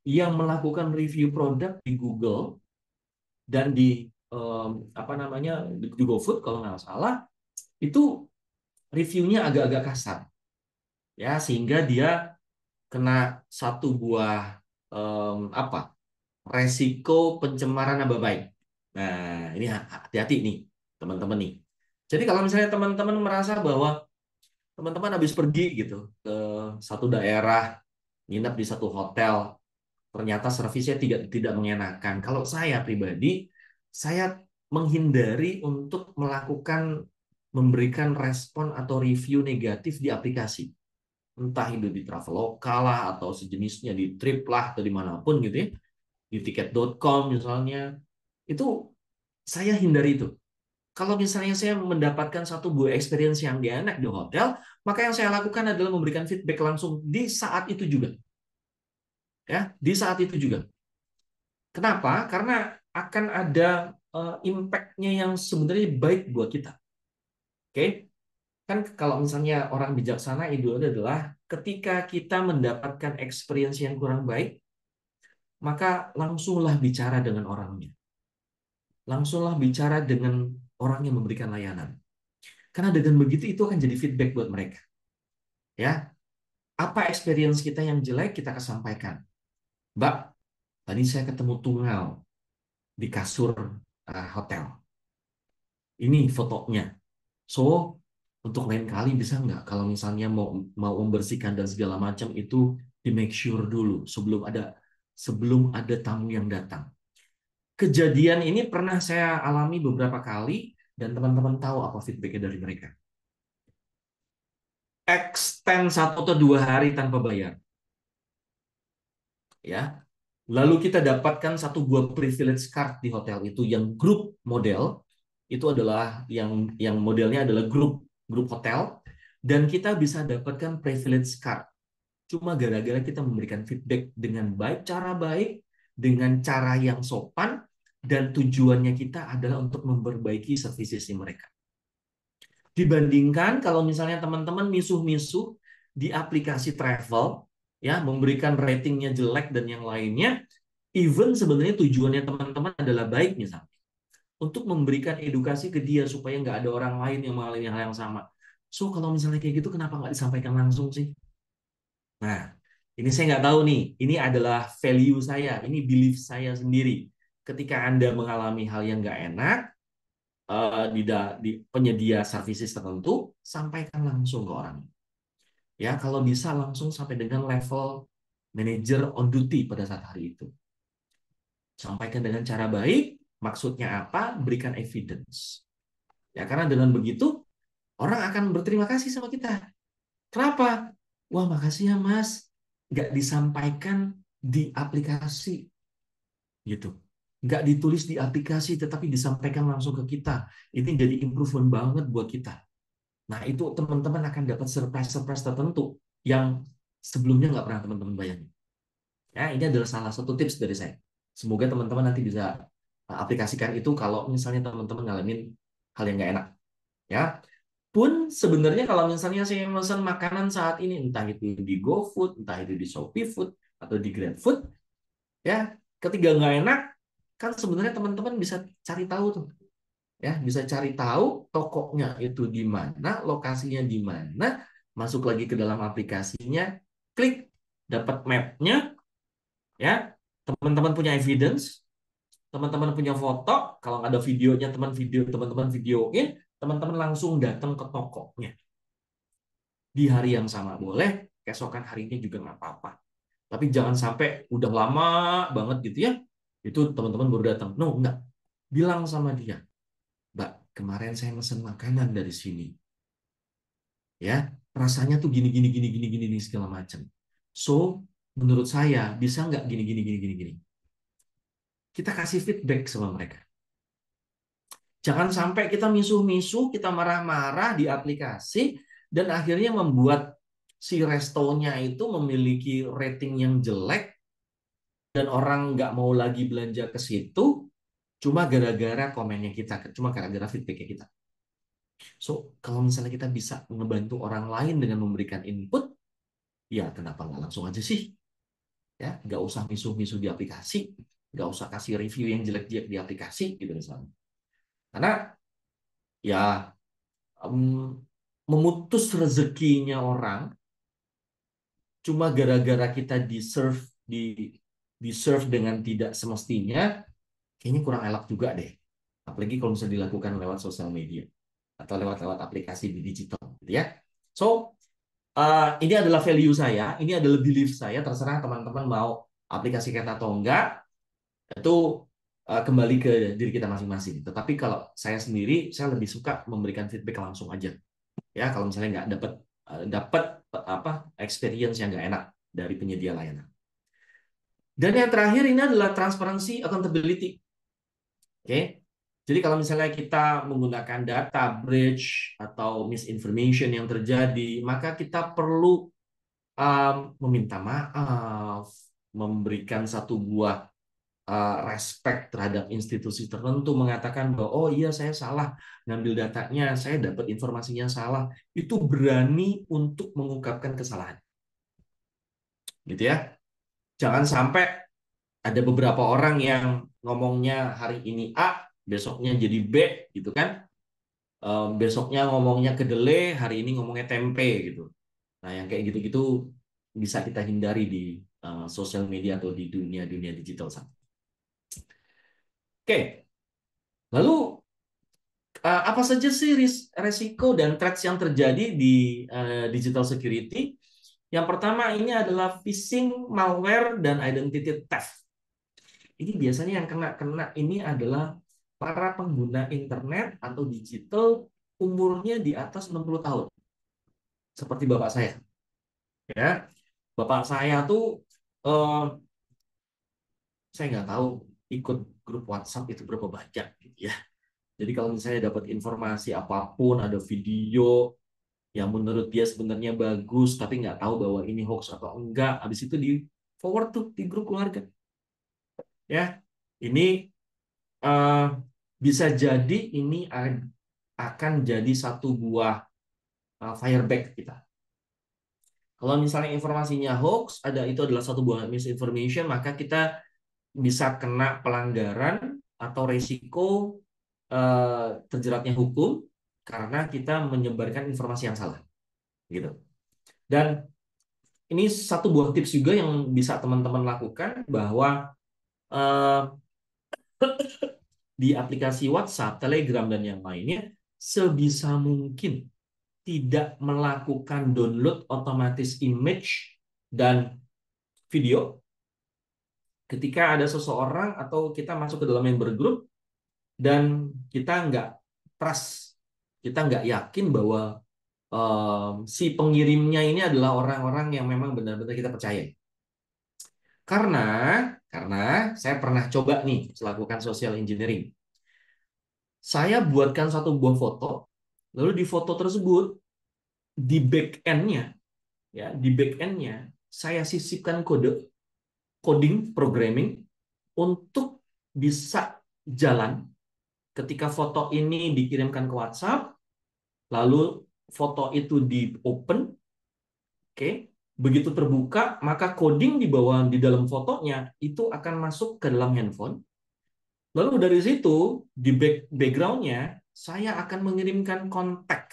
yang melakukan review produk di Google dan di apa namanya di GoFood kalau nggak salah, itu reviewnya agak-agak kasar, ya, sehingga dia kena satu buah apa resiko pencemaran nama baik. Nah, ini hati-hati nih teman-teman nih. Jadi kalau misalnya teman-teman merasa bahwa teman-teman habis pergi gitu ke satu daerah, nginep di satu hotel, ternyata servisnya tidak mengenakan. Kalau saya pribadi, saya menghindari untuk memberikan respon atau review negatif di aplikasi. Entah itu di Traveloka lah, atau sejenisnya di Trip lah, atau dimanapun gitu ya. Di tiket.com misalnya. Itu saya hindari itu. Kalau misalnya saya mendapatkan satu buah experience yang gak enak di hotel, maka yang saya lakukan adalah memberikan feedback langsung di saat itu juga. Ya, di saat itu juga. Kenapa? Karena akan ada impact-nya yang sebenarnya baik buat kita. Oke? Kan kalau misalnya orang bijaksana itu adalah ketika kita mendapatkan experience yang kurang baik, maka langsunglah bicara dengan orangnya. Langsunglah bicara dengan orang yang memberikan layanan. Karena dengan begitu itu akan jadi feedback buat mereka. Ya, apa experience kita yang jelek kita kesampaikan. Mbak, tadi saya ketemu tunggal di kasur hotel. Ini fotonya. So, untuk lain kali bisa nggak kalau misalnya mau membersihkan dan segala macam itu di make sure dulu sebelum ada tamu yang datang. Kejadian ini pernah saya alami beberapa kali dan teman-teman tahu apa feedbacknya dari mereka. Extend 1 atau 2 hari tanpa bayar. Ya. Lalu kita dapatkan satu buah privilege card di hotel itu yang grup model. Itu adalah yang modelnya adalah grup hotel dan kita bisa dapatkan privilege card cuma gara-gara kita memberikan feedback dengan baik, dengan cara yang sopan, dan tujuannya kita adalah untuk memperbaiki services mereka. Dibandingkan kalau misalnya teman-teman misuh-misuh di aplikasi travel, ya, memberikan ratingnya jelek dan yang lainnya, even sebenarnya tujuannya teman-teman adalah baik misalnya, untuk memberikan edukasi ke dia supaya nggak ada orang lain yang mengalami hal yang sama. So kalau misalnya kayak gitu, kenapa nggak disampaikan langsung sih? Nah, ini saya nggak tahu nih. Ini adalah value saya, ini belief saya sendiri. Ketika Anda mengalami hal yang nggak enak di penyedia services tertentu, sampaikan langsung ke orang. Ya, kalau bisa langsung sampai dengan level manager on duty pada saat hari itu. Sampaikan dengan cara baik. Maksudnya apa? Berikan evidence. Ya, karena dengan begitu orang akan berterima kasih sama kita. Kenapa? Wah, makasih ya Mas. Nggak disampaikan di aplikasi. Gitu. Nggak ditulis di aplikasi, tetapi disampaikan langsung ke kita. Ini jadi improvement banget buat kita. Nah, itu teman-teman akan dapat surprise-surprise tertentu yang sebelumnya nggak pernah teman-teman bayangin. Ya, ini adalah salah satu tips dari saya. Semoga teman-teman nanti bisa aplikasikan itu kalau misalnya teman-teman ngalamin hal yang nggak enak. Ya, pun sebenarnya kalau misalnya saya pesan makanan saat ini, entah itu di GoFood, entah itu di Shopee Food, atau di GrabFood, ya, ketika nggak enak, kan sebenarnya teman-teman bisa cari tahu tuh. Ya, bisa cari tahu tokonya itu di mana, lokasinya di mana, masuk lagi ke dalam aplikasinya, klik, dapat map-nya, ya, teman-teman punya evidence, teman-teman punya foto, kalau nggak ada videonya, teman-teman videoin, teman-teman langsung datang ke tokonya. Di hari yang sama boleh, keesokan harinya juga nggak apa-apa. Tapi jangan sampai udah lama banget gitu ya, Itu teman-teman baru datang. No, enggak. Bilang sama dia, Mbak, kemarin saya mesen makanan dari sini. Ya, rasanya tuh gini gini gini gini gini segala macam. So, menurut saya bisa nggak gini gini gini gini gini. Kita kasih feedback sama mereka. Jangan sampai kita misuh-misuh, kita marah-marah di aplikasi, dan akhirnya membuat si restonya itu memiliki rating yang jelek, dan orang nggak mau lagi belanja ke situ, cuma gara-gara komennya kita, cuma gara-gara feedbacknya kita. So, kalau misalnya kita bisa ngebantu orang lain dengan memberikan input, ya kenapa nggak langsung aja sih? Ya, nggak usah misuh-misuh di aplikasi, nggak usah kasih review yang jelek-jelek di aplikasi, gitu misalnya. Karena ya memutus rezekinya orang cuma gara-gara kita di serve dengan tidak semestinya, kayaknya kurang elok juga deh. Apalagi kalau misalnya dilakukan lewat sosial media atau lewat aplikasi di digital, gitu ya. So, ini adalah value saya, ini adalah belief saya. Terserah teman-teman mau aplikasikan atau enggak, itu kembali ke diri kita masing-masing. Tetapi kalau saya sendiri, saya lebih suka memberikan feedback langsung aja. Ya, kalau misalnya nggak dapat apa experience yang nggak enak dari penyedia layanan. Dan yang terakhir ini adalah transparency accountability. Oke. Jadi kalau misalnya kita menggunakan data breach atau misinformation yang terjadi, maka kita perlu meminta maaf, memberikan satu buah respect terhadap institusi tertentu, mengatakan bahwa oh iya saya salah ngambil datanya, saya dapat informasinya salah. Itu berani untuk mengungkapkan kesalahan. Gitu ya. Jangan sampai ada beberapa orang yang ngomongnya hari ini A, besoknya jadi B gitu kan. Besoknya ngomongnya kedelai, hari ini ngomongnya tempe gitu. Nah, yang kayak gitu-gitu bisa kita hindari di sosial media atau di dunia digital saat. Oke. Lalu apa saja sih resiko dan threats yang terjadi di digital security? Yang pertama ini adalah phishing, malware, dan identity theft. Ini biasanya yang kena ini adalah para pengguna internet atau digital umurnya di atas 60 tahun. Seperti bapak saya. Ya, bapak saya tuh saya nggak tahu ikut grup WhatsApp itu berapa banyak gitu ya. Jadi kalau misalnya dapat informasi apapun, ada video yang menurut dia sebenarnya bagus, tapi nggak tahu bahwa ini hoax atau enggak, habis itu di forward tuh di grup keluarga. Ya, ini bisa jadi ini akan jadi satu buah fireback kita. Kalau misalnya informasinya hoax, itu adalah satu buah misinformation, maka kita bisa kena pelanggaran atau resiko terjeratnya hukum karena kita menyebarkan informasi yang salah, gitu. Dan ini satu buah tips juga yang bisa teman-teman lakukan, bahwa di aplikasi WhatsApp, Telegram, dan yang lainnya, sebisa mungkin tidak melakukan download otomatis image dan video ketika ada seseorang atau kita masuk ke dalam member group dan kita nggak trust, kita nggak yakin bahwa si pengirimnya ini adalah orang-orang yang memang benar-benar kita percaya. Karena saya pernah coba nih melakukan social engineering. Saya buatkan satu buah foto, lalu di foto tersebut di back-end-nya, ya di back-end-nya saya sisipkan coding programming untuk bisa jalan ketika foto ini dikirimkan ke WhatsApp, lalu foto itu di open, oke. Begitu terbuka, maka coding di dalam fotonya itu akan masuk ke dalam handphone. Lalu dari situ, di background-nya, saya akan mengirimkan kontak,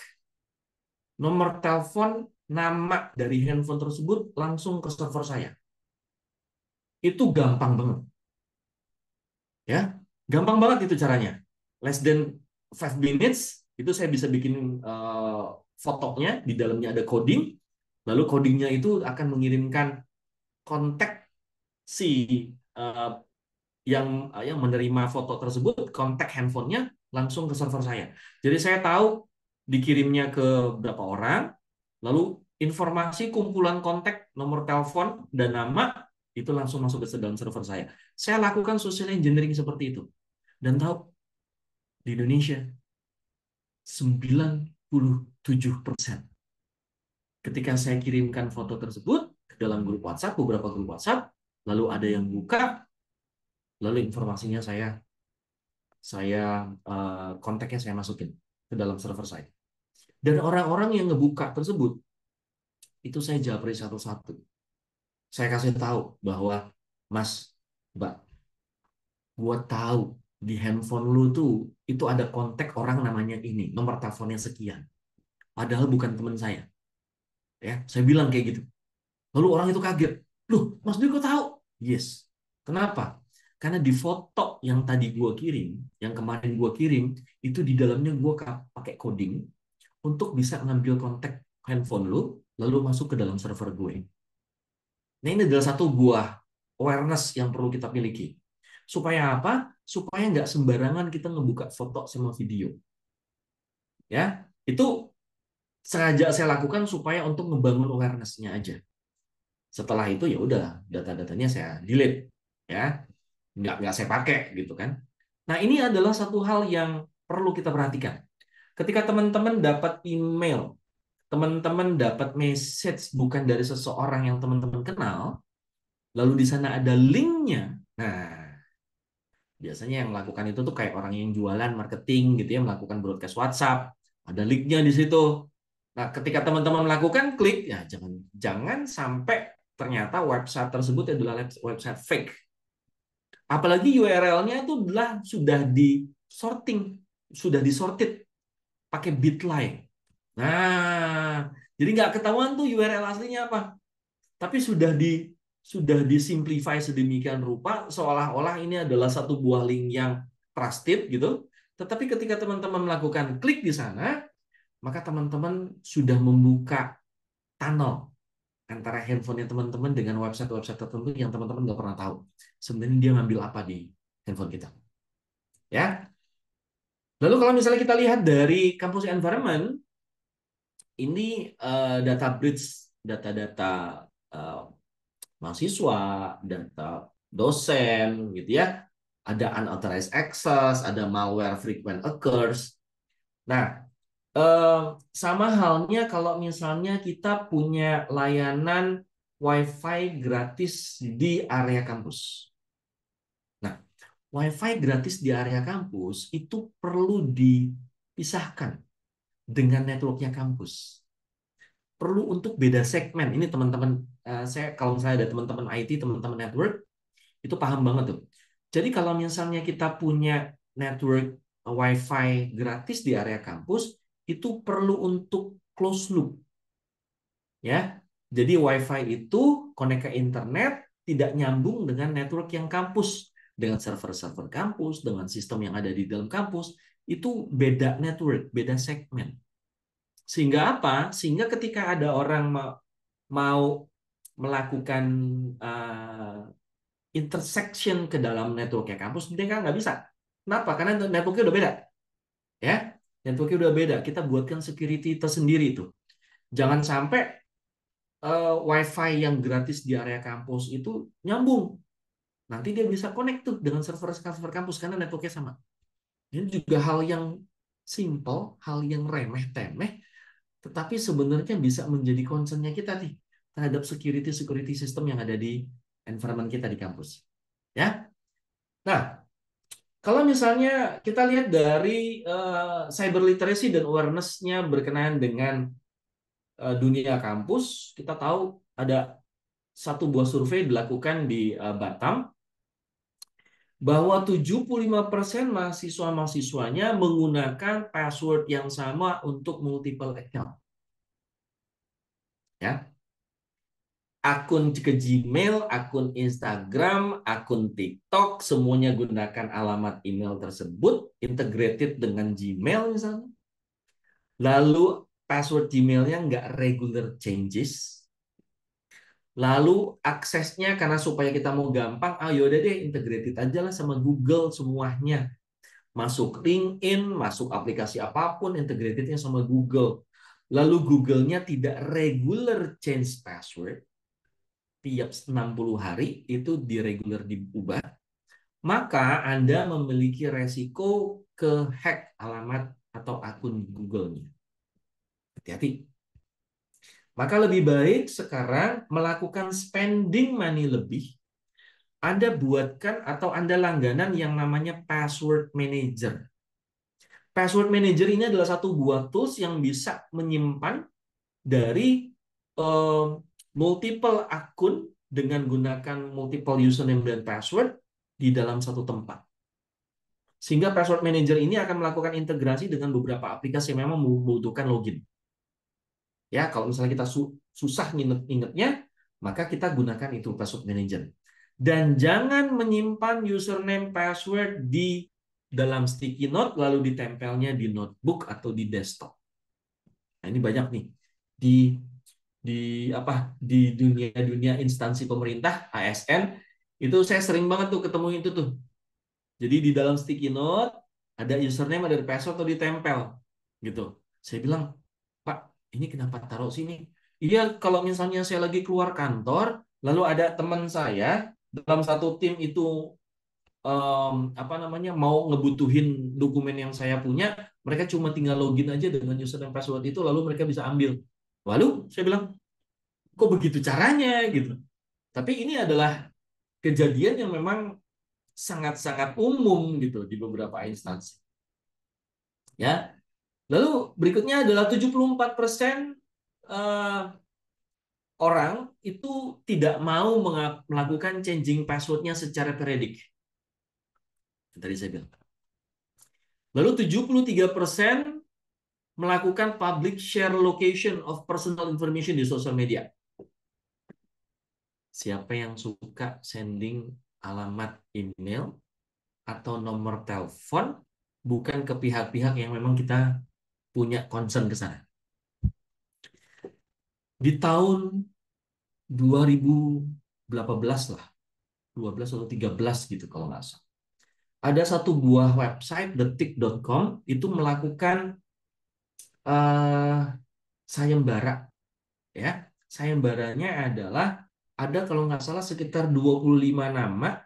nomor telepon, nama dari handphone tersebut langsung ke server saya. Itu gampang banget. Ya, gampang banget itu caranya. Less than 5 minutes, itu saya bisa bikin fotonya, di dalamnya ada coding, lalu codingnya itu akan mengirimkan kontak si yang menerima foto tersebut kontak handphonenya langsung ke server saya. Jadi saya tahu dikirimnya ke berapa orang, lalu informasi kumpulan kontak, nomor telepon dan nama itu langsung masuk ke dalam server saya. Saya lakukan social engineering seperti itu. Dan tahu di Indonesia 97% ketika saya kirimkan foto tersebut ke dalam grup WhatsApp, beberapa grup WhatsApp, lalu ada yang buka, lalu informasinya kontaknya saya masukin ke dalam server saya. Dan orang-orang yang ngebuka tersebut itu saya japri satu-satu. Saya kasih tahu bahwa, Mas, Mbak, gua tahu di handphone lu tuh itu ada kontak orang namanya ini, nomor teleponnya sekian. Padahal bukan teman saya. Ya, saya bilang kayak gitu. Lalu orang itu kaget. Loh, Mas Dwi kok tahu? Yes. Kenapa? Karena di foto yang tadi gue kirim, yang kemarin gue kirim, itu di dalamnya gue pakai coding untuk bisa ngambil kontak handphone lu, lalu masuk ke dalam server gue. Nah, ini adalah satu buah awareness yang perlu kita miliki. Supaya apa? Supaya nggak sembarangan kita ngebuka foto sama video. Ya, itu sengaja saya lakukan supaya untuk ngebangun awareness-nya aja. Setelah itu ya udah data-datanya saya delete, ya nggak saya pakai gitu kan. Nah, ini adalah satu hal yang perlu kita perhatikan. Ketika teman-teman dapat email, teman-teman dapat message bukan dari seseorang yang teman-teman kenal, lalu di sana ada linknya. Nah, biasanya yang melakukan itu tuh kayak orang yang jualan marketing gitu ya, melakukan broadcast WhatsApp, ada linknya di situ. Nah, ketika teman-teman melakukan klik, ya jangan sampai ternyata website tersebut adalah website fake. Apalagi URL-nya itu sudah disorted pakai Bitly. Nah, jadi nggak ketahuan tuh URL aslinya apa. Tapi sudah disimplify sedemikian rupa seolah-olah ini adalah satu buah link yang trusted gitu. Tetapi ketika teman-teman melakukan klik di sana, maka teman-teman sudah membuka tunnel antara handphonenya teman-teman dengan website-website tertentu yang teman-teman nggak pernah tahu. Sebenarnya dia ngambil apa di handphone kita. Ya. Lalu kalau misalnya kita lihat dari campus environment, ini data breach, data-data mahasiswa, data dosen, gitu ya. Ada unauthorized access, ada malware frequent occurs. Nah, sama halnya kalau misalnya kita punya layanan Wi-Fi gratis di area kampus. Nah, Wi-Fi gratis di area kampus itu perlu dipisahkan dengan networknya kampus. Perlu untuk beda segmen. Ini teman-teman, saya kalau misalnya ada teman-teman IT, teman-teman network, itu paham banget tuh. Jadi kalau misalnya kita punya network Wi-Fi gratis di area kampus, itu perlu untuk close loop. Ya. Jadi Wi-Fi itu connect ke internet, tidak nyambung dengan network yang kampus. Dengan server-server kampus, dengan sistem yang ada di dalam kampus, itu beda network, beda segmen. Sehingga apa? Sehingga ketika ada orang mau melakukan intersection ke dalam networknya kampus, mereka nggak bisa. Kenapa? Karena networknya udah beda. Ya, networknya udah beda. Kita buatkan security tersendiri itu. Jangan sampai Wi-Fi yang gratis di area kampus itu nyambung. Nanti dia bisa connect tuh dengan server-server kampus karena networknya sama. Ini juga hal yang simple, hal yang remeh-temeh, tetapi sebenarnya bisa menjadi concern-nya kita nih terhadap security system yang ada di environment kita di kampus. Ya. Nah, kalau misalnya kita lihat dari cyber literacy dan awareness-nya berkenaan dengan dunia kampus, kita tahu ada satu buah survei dilakukan di Batam bahwa 75% mahasiswa-mahasiswanya menggunakan password yang sama untuk multiple account. Ya. Akun ke Gmail, akun Instagram, akun TikTok, semuanya gunakan alamat email tersebut, integrated dengan Gmail misalnya. Lalu password Gmailnya nggak regular changes. Lalu aksesnya karena supaya kita mau gampang, yaudah deh integrated aja lah sama Google semuanya. Masuk LinkedIn, masuk aplikasi apapun, integratednya sama Google. Lalu Google-nya tidak regular change password, tiap 60 hari itu regular diubah, maka Anda memiliki resiko ke hack alamat atau akun Google-nya. Hati-hati. Maka lebih baik sekarang melakukan spending money lebih. Anda buatkan atau Anda langganan yang namanya password manager. Password manager ini adalah satu buah tools yang bisa menyimpan dari multiple akun dengan gunakan multiple username dan password di dalam satu tempat. Sehingga password manager ini akan melakukan integrasi dengan beberapa aplikasi yang memang membutuhkan login. Ya, kalau misalnya kita susah ingetnya, maka kita gunakan itu password manager. Dan jangan menyimpan username password di dalam sticky note lalu ditempelnya di notebook atau di desktop. Nah, ini banyak nih di dunia instansi pemerintah, ASN, itu saya sering banget tuh ketemu itu tuh. Jadi di dalam sticky note ada username, ada password atau ditempel gitu. Saya bilang, Pak, ini kenapa taruh sini? Iya, kalau misalnya saya lagi keluar kantor, lalu ada teman saya dalam satu tim itu mau ngebutuhin dokumen yang saya punya, mereka cuma tinggal login aja dengan username password itu, lalu mereka bisa ambil. Lalu saya bilang, kok begitu caranya gitu? Tapi ini adalah kejadian yang memang sangat-sangat umum gitu di beberapa instansi. Ya. Lalu berikutnya adalah 74% orang itu tidak mau melakukan changing passwordnya secara periodik. Tadi saya bilang. Lalu 73% melakukan public share location of personal information di sosial media. Siapa yang suka sending alamat email atau nomor telepon bukan ke pihak-pihak yang memang kita punya concern ke sana. Di tahun 2018 lah, 12 atau 13 gitu kalau nggak salah. Ada satu buah website detik.com itu melakukan sayembara. Ya, sayembaranya adalah ada kalau nggak salah sekitar 25 nama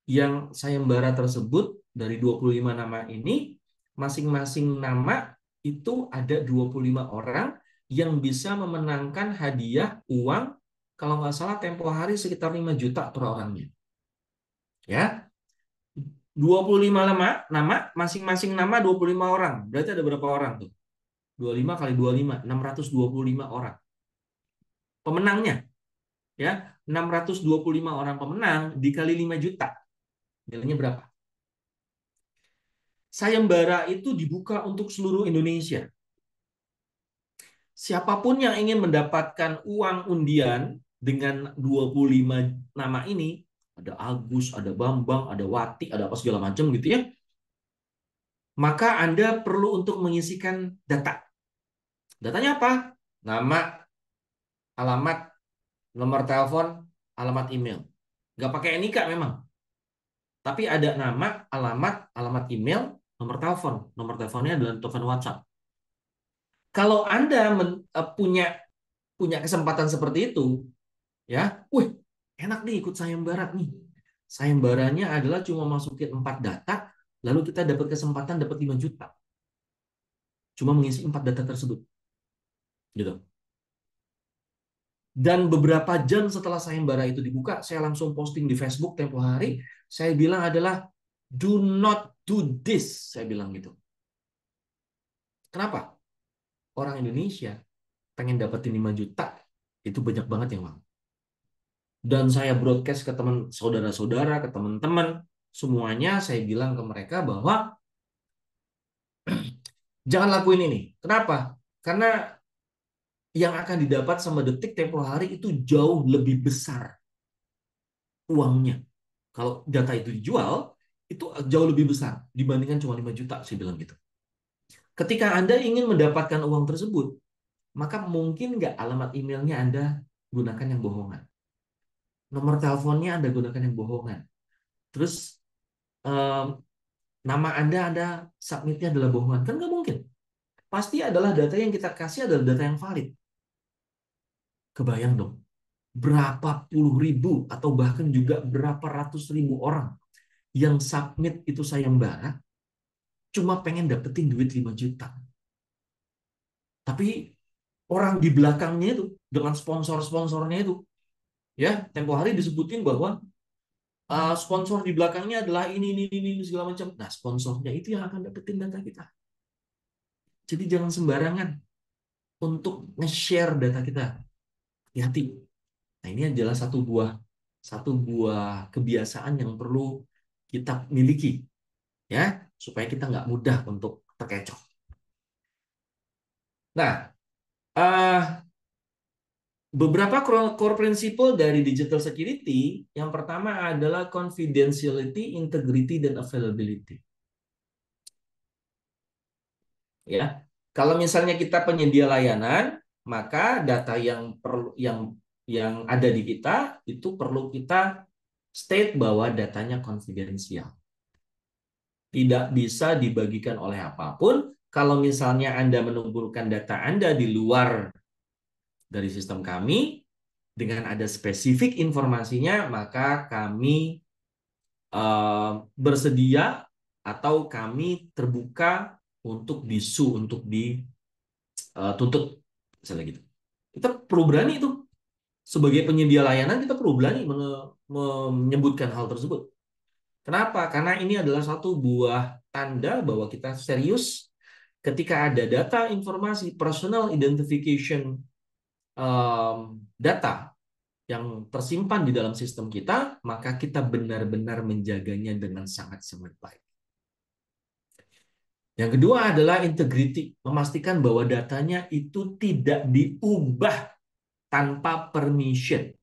yang sayembara tersebut. Dari 25 nama ini, masing-masing nama itu ada 25 orang yang bisa memenangkan hadiah uang, kalau nggak salah tempo hari sekitar 5 juta per orangnya. Ya, 25 nama, masing-masing nama 25 orang. Berarti ada berapa orang tuh? 25 kali 25, 625 orang. Pemenangnya, ya, 625 orang pemenang dikali 5 juta. Nilainya berapa? Sayembara itu dibuka untuk seluruh Indonesia. Siapapun yang ingin mendapatkan uang undian dengan 25 nama ini, ada Agus, ada Bambang, ada Wati, ada apa segala macam gitu ya, maka Anda perlu untuk mengisikan data. Datanya apa? Nama, alamat, nomor telepon, alamat email. Nggak pakai NIK memang. Tapi ada nama, alamat email, nomor telepon. Nomor teleponnya adalah telepon WhatsApp. Kalau Anda punya kesempatan seperti itu, ya, enak nih ikut sayembara nih. Sayembaranya adalah cuma masukin 4 data, lalu kita dapat kesempatan dapat 5 juta. Cuma mengisi 4 data tersebut. Gitu. Dan beberapa jam setelah sayembara itu dibuka, saya langsung posting di Facebook tempo hari. Saya bilang adalah, do not do this. Saya bilang gitu. Kenapa? Orang Indonesia pengen dapetin 5 juta, itu banyak banget yang mau. Dan saya broadcast ke teman saudara-saudara, ke teman-teman, semuanya saya bilang ke mereka bahwa jangan lakuin ini. Kenapa? Karena yang akan didapat sama Detik tempo hari itu jauh lebih besar uangnya. Kalau data itu dijual, itu jauh lebih besar dibandingkan cuma 5 juta, saya bilang gitu. Ketika Anda ingin mendapatkan uang tersebut, maka mungkin nggak alamat emailnya Anda gunakan yang bohongan. nomor teleponnya Anda gunakan yang bohongan. Terus nama Anda submitnya adalah bohongan. Kan nggak mungkin. Pasti adalah data yang kita kasih adalah data yang valid. Kebayang dong, berapa puluh ribu atau bahkan juga berapa ratus ribu orang yang submit itu sayembara cuma pengen dapetin duit 5 juta. Tapi orang di belakangnya itu dengan sponsor-sponsornya itu, ya tempo hari disebutin bahwa sponsor di belakangnya adalah ini segala macam. Nah, sponsornya itu yang akan dapetin data kita. Jadi jangan sembarangan untuk nge-share data kita. Hati-hati. Nah, ini adalah satu buah kebiasaan yang perlu kita miliki, ya, supaya kita nggak mudah untuk terkecoh. Nah, beberapa core principle dari digital security, yang pertama adalah confidentiality, integrity, dan availability. Ya, kalau misalnya kita penyedia layanan, maka data yang ada di kita itu perlu kita state bahwa datanya konfidensial. Tidak bisa dibagikan oleh apapun. Kalau misalnya Anda mengumpulkan data Anda di luar dari sistem kami, dengan ada spesifik informasinya, maka kami bersedia atau kami terbuka untuk disu, untuk dituntut, misalnya gitu. Kita perlu berani itu. Sebagai penyedia layanan, kita perlu berani menyebutkan hal tersebut. Kenapa? Karena ini adalah satu buah tanda bahwa kita serius ketika ada data, informasi, personal identification data yang tersimpan di dalam sistem kita, maka kita benar-benar menjaganya dengan sangat-sangat baik. Yang kedua adalah integrity, memastikan bahwa datanya itu tidak diubah tanpa permission.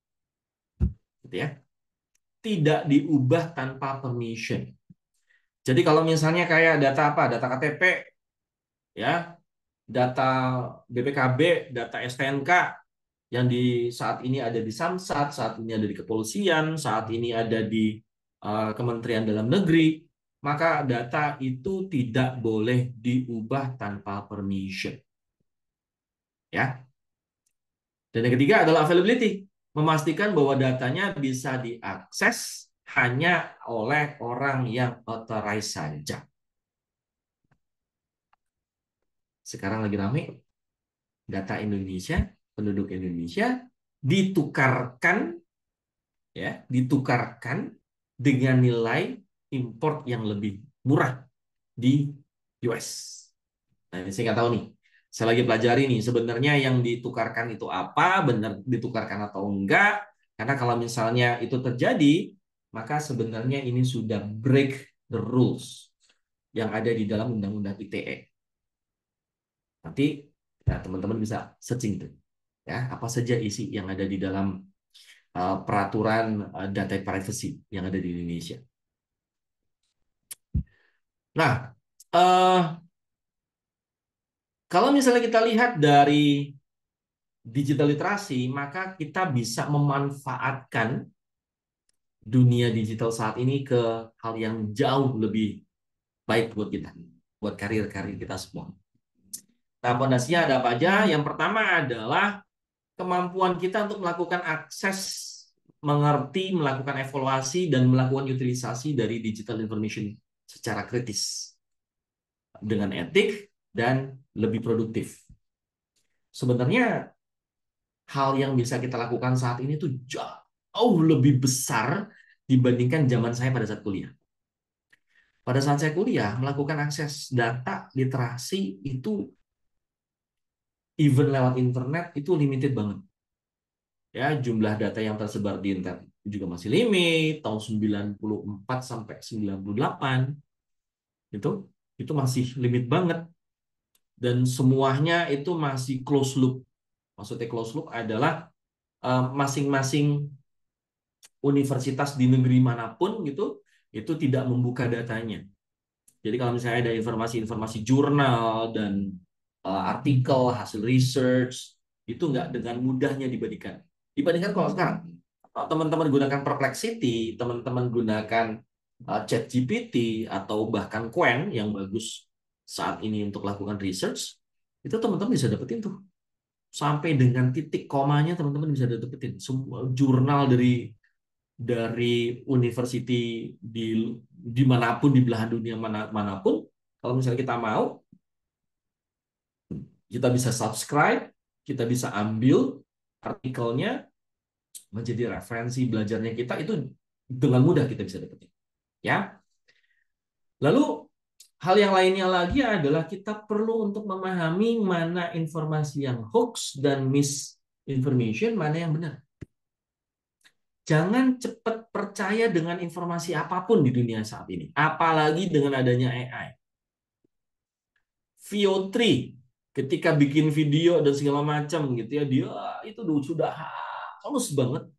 Gitu ya. Tidak diubah tanpa permission. Jadi kalau misalnya kayak data apa? Data KTP, ya, data BPKB, data STNK yang saat ini ada di Samsat, saat ini ada di kepolisian, saat ini ada di Kementerian Dalam Negeri, maka data itu tidak boleh diubah tanpa permission. Ya. Dan yang ketiga adalah availability, memastikan bahwa datanya bisa diakses hanya oleh orang yang authorized saja. Sekarang lagi ramai data Indonesia, penduduk Indonesia ditukarkan dengan nilai import yang lebih murah di US. Nah, ini saya nggak tahu nih. Saya lagi pelajari nih, sebenarnya yang ditukarkan itu apa, benar ditukarkan atau enggak. Karena kalau misalnya itu terjadi, maka sebenarnya ini sudah break the rules yang ada di dalam Undang-Undang ITE. Nanti ya, teman-teman bisa searching tuh, ya, apa saja isi yang ada di dalam peraturan data privacy yang ada di Indonesia. Nah, kalau misalnya kita lihat dari digital literasi, maka kita bisa memanfaatkan dunia digital saat ini ke hal yang jauh lebih baik buat kita, buat karir-karir kita semua. Nah, fondasinya ada apa aja? Yang pertama adalah kemampuan kita untuk melakukan akses, mengerti, melakukan evaluasi, dan melakukan utilisasi dari digital information secara kritis, dengan etik, dan lebih produktif. Sebenarnya hal yang bisa kita lakukan saat ini tuh jauh lebih besar dibandingkan zaman saya pada saat kuliah. Pada saat saya kuliah, melakukan akses data literasi itu even lewat internet itu limited banget. Ya, jumlah data yang tersebar di internet juga masih limit, tahun 94 sampai 98. Itu masih limit banget. Dan semuanya itu masih closed loop. Maksudnya closed loop adalah masing-masing universitas di negeri manapun gitu, itu tidak membuka datanya. Jadi kalau misalnya ada informasi-informasi jurnal dan artikel, hasil research, itu nggak dengan mudahnya dibandingkan kalau sekarang. Kalau teman-teman gunakan Perplexity, teman-teman gunakan ChatGPT atau bahkan Qwen yang bagus saat ini untuk lakukan research, itu teman-teman bisa dapetin tuh. Sampai dengan titik komanya teman-teman bisa dapetin. Semua jurnal dari university dimanapun di belahan dunia manapun, kalau misalnya kita mau, kita bisa subscribe, kita bisa ambil artikelnya menjadi referensi belajarnya kita, itu dengan mudah kita bisa dapetin. Ya. Lalu hal yang lainnya lagi adalah kita perlu untuk memahami mana informasi yang hoax dan misinformation, mana yang benar. Jangan cepat percaya dengan informasi apapun di dunia saat ini, apalagi dengan adanya AI. VO3 ketika bikin video dan segala macam gitu ya, dia itu sudah halus banget,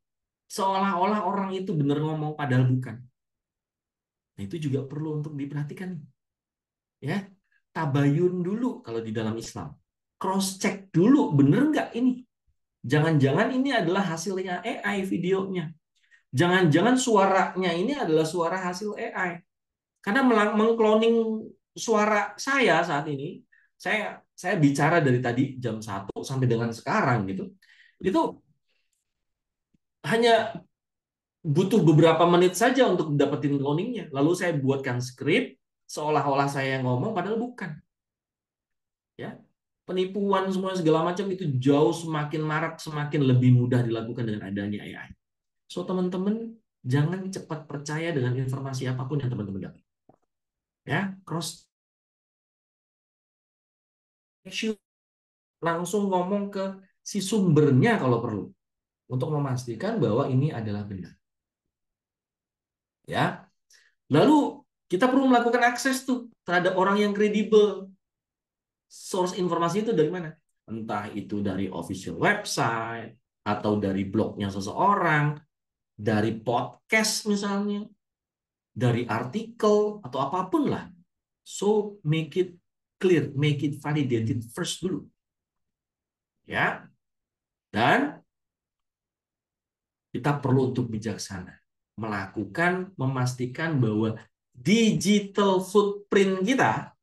seolah-olah orang itu benar ngomong padahal bukan. Nah, itu juga perlu untuk diperhatikan. Ya, tabayun dulu kalau di dalam Islam. Cross check dulu, bener nggak ini? Jangan-jangan ini adalah hasilnya AI videonya. Jangan-jangan suaranya ini adalah suara hasil AI. Karena mengcloning suara saya saat ini, saya bicara dari tadi jam 1 sampai dengan sekarang gitu. Itu hanya butuh beberapa menit saja untuk dapetin cloningnya. Lalu saya buatkan skrip seolah-olah saya yang ngomong padahal bukan. Ya, penipuan semua segala macam itu jauh semakin marak, semakin lebih mudah dilakukan dengan adanya AI. So teman-teman jangan cepat percaya dengan informasi apapun yang teman-teman dapat. Ya, cross check, langsung ngomong ke si sumbernya kalau perlu untuk memastikan bahwa ini adalah benar. Ya. Lalu kita perlu melakukan akses tuh terhadap orang yang kredibel. Source informasi itu dari mana? Entah itu dari official website, atau dari blognya seseorang, dari podcast misalnya, dari artikel, atau apapun lah. So, make it clear, make it validated first dulu. Ya. Dan kita perlu untuk bijaksana. Memastikan bahwa digital footprint kita,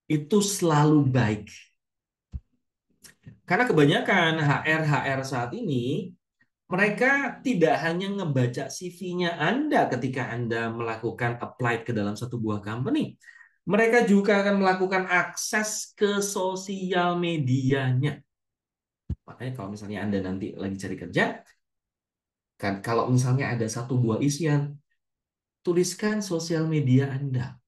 itu selalu baik. Karena kebanyakan HR saat ini, mereka tidak hanya ngebaca CV-nya Anda ketika Anda melakukan apply ke dalam satu buah company. Mereka juga akan melakukan akses ke sosial medianya. Makanya kalau misalnya Anda nanti lagi cari kerja, kan kalau misalnya ada satu buah isian, tuliskan sosial media Anda.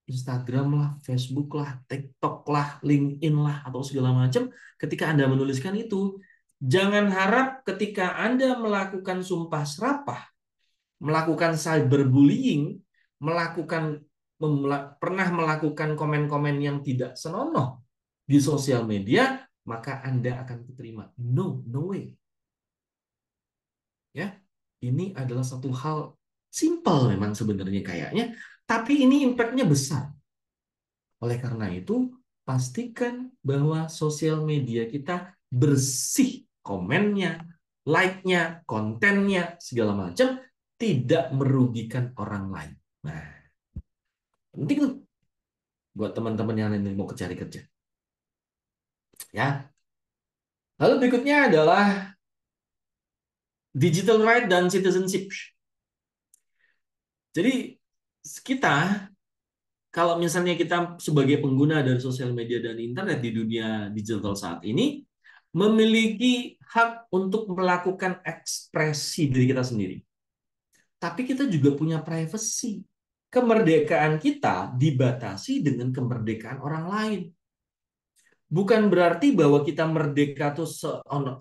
Instagram lah, Facebook lah, TikTok lah, LinkedIn lah, atau segala macam. Ketika Anda menuliskan itu, jangan harap ketika Anda melakukan sumpah serapah, melakukan cyberbullying, pernah melakukan komen-komen yang tidak senonoh di sosial media, maka Anda akan diterima. No way. Ya, ini adalah satu hal simple memang sebenarnya kayaknya, tapi ini impact-nya besar. Oleh karena itu, pastikan bahwa sosial media kita bersih komennya, like-nya, kontennya, segala macam, tidak merugikan orang lain. Nah, penting tuh buat teman-teman yang mau cari kerja. Ya. Lalu berikutnya adalah digital right dan citizenship. Jadi kita, kalau misalnya kita sebagai pengguna dari sosial media dan internet di dunia digital saat ini, memiliki hak untuk melakukan ekspresi diri kita sendiri. Tapi kita juga punya privacy. Kemerdekaan kita dibatasi dengan kemerdekaan orang lain. Bukan berarti bahwa kita merdeka tuh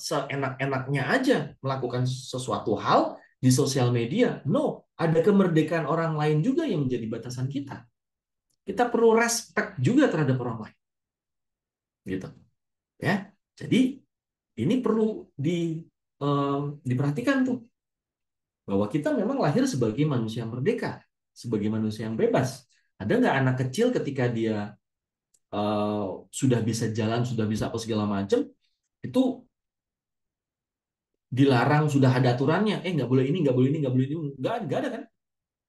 seenak-enaknya aja melakukan sesuatu hal di sosial media. No, ada kemerdekaan orang lain juga yang menjadi batasan kita. Kita perlu respect juga terhadap orang lain. Gitu. Ya. Jadi ini perlu diperhatikan tuh. Bahwa kita memang lahir sebagai manusia merdeka, sebagai manusia yang bebas. Ada nggak anak kecil ketika dia sudah bisa jalan, sudah bisa apa segala macam, itu dilarang, sudah ada aturannya. Nggak boleh ini, nggak boleh ini, nggak boleh ini. Nggak ada kan?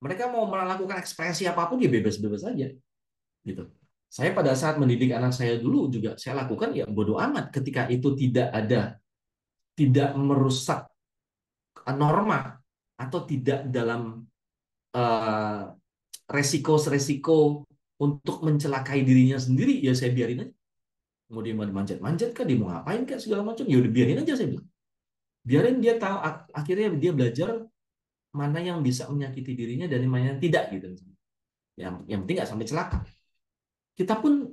Mereka mau melakukan ekspresi apapun ya bebas-bebas saja. Gitu. Saya pada saat mendidik anak saya dulu juga saya lakukan ya bodoh amat ketika itu tidak merusak norma atau tidak dalam uh, resiko untuk mencelakai dirinya sendiri, ya saya biarin aja. Mau dia mau manjat-manjat kan, dia mau ngapain kan segala macam, ya udah biarin aja saya bilang. Biarin dia tahu, akhirnya dia belajar mana yang bisa menyakiti dirinya dan mana yang tidak gitu. Yang penting nggak sampai celaka. Kita pun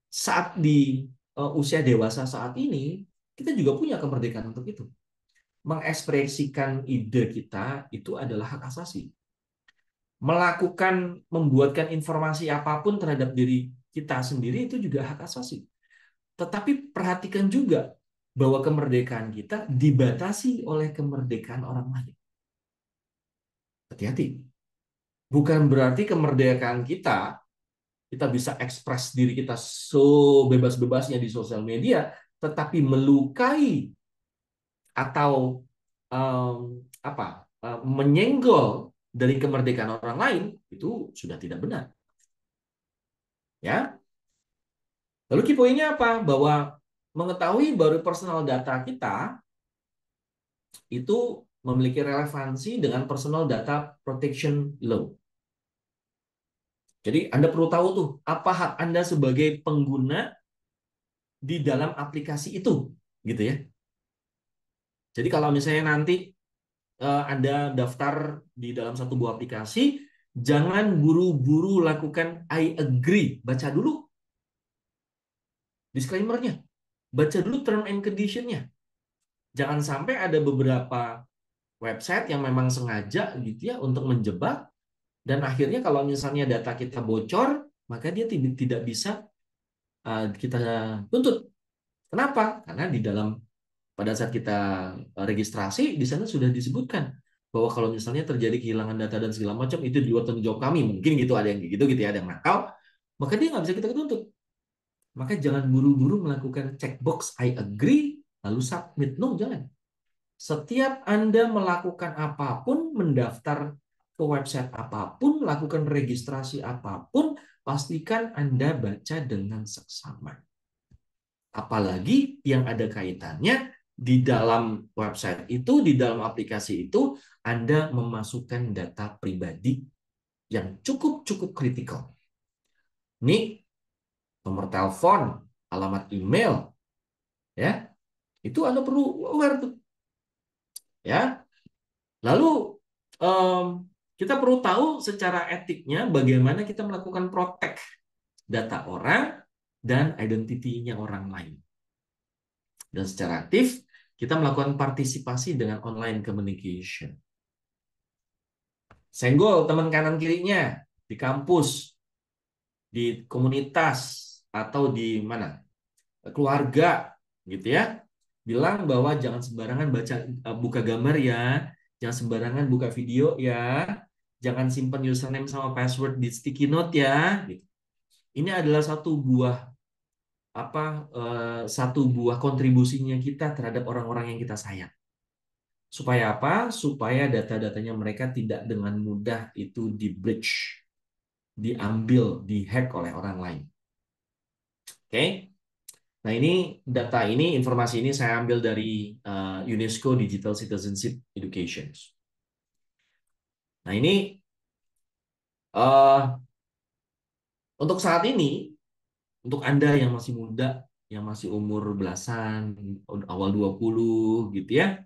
saat di usia dewasa saat ini, kita juga punya kemerdekaan untuk itu. Mengekspresikan ide kita itu adalah hak asasi. Membuatkan informasi apapun terhadap diri kita sendiri itu juga hak asasi. Tetapi perhatikan juga bahwa kemerdekaan kita dibatasi oleh kemerdekaan orang lain. Hati-hati. Bukan berarti kemerdekaan kita bisa ekspres diri kita sebebas-bebasnya di sosial media, tetapi melukai atau menyenggol dari kemerdekaan orang lain, itu sudah tidak benar. Ya. Lalu key poinnya apa? Bahwa mengetahui baru personal data kita itu memiliki relevansi dengan Personal Data Protection Law. Jadi Anda perlu tahu tuh apa hak Anda sebagai pengguna di dalam aplikasi itu, gitu ya. Jadi kalau misalnya nanti Anda daftar di dalam satu buah aplikasi, jangan buru-buru lakukan I agree, baca dulu disclaimer-nya, baca dulu term and condition-nya. Jangan sampai ada beberapa website yang memang sengaja gitu ya untuk menjebak, dan akhirnya kalau misalnya data kita bocor, maka dia tidak bisa kita tuntut. Kenapa? Karena pada saat kita registrasi, di sana sudah disebutkan bahwa kalau misalnya terjadi kehilangan data dan segala macam, itu di luar tanggung jawab kami. Mungkin gitu, ada yang gitu ya, ada yang nakal, maka dia nggak bisa kita tuntut. Maka jangan buru-buru melakukan checkbox I agree, lalu submit. No, jangan. Setiap Anda melakukan apapun, mendaftar ke website apapun, lakukan registrasi apapun, pastikan Anda baca dengan seksama. Apalagi yang ada kaitannya di dalam website itu, di dalam aplikasi itu, Anda memasukkan data pribadi yang cukup kritikal. Ini nomor telepon, alamat email, ya, itu Anda perlu aware tuh. Ya, lalu kita perlu tahu secara etiknya bagaimana kita melakukan protect data orang dan identitinya orang lain. Dan secara aktif, kita melakukan partisipasi dengan online communication. Senggol teman kanan kirinya di kampus, di komunitas, atau di mana? Keluarga, gitu ya. Bilang bahwa jangan sembarangan buka gambar ya, jangan sembarangan buka video ya, jangan simpan username sama password di sticky note ya. Gitu. Ini adalah satu buah kontribusinya kita terhadap orang-orang yang kita sayang. Supaya apa? Supaya data-datanya mereka tidak dengan mudah itu di-breach, diambil, dihack oleh orang lain. Oke? Nah, informasi ini saya ambil dari UNESCO Digital Citizenship Education. Nah, ini untuk saat ini, untuk Anda yang masih muda, yang masih umur belasan, awal 20 gitu ya,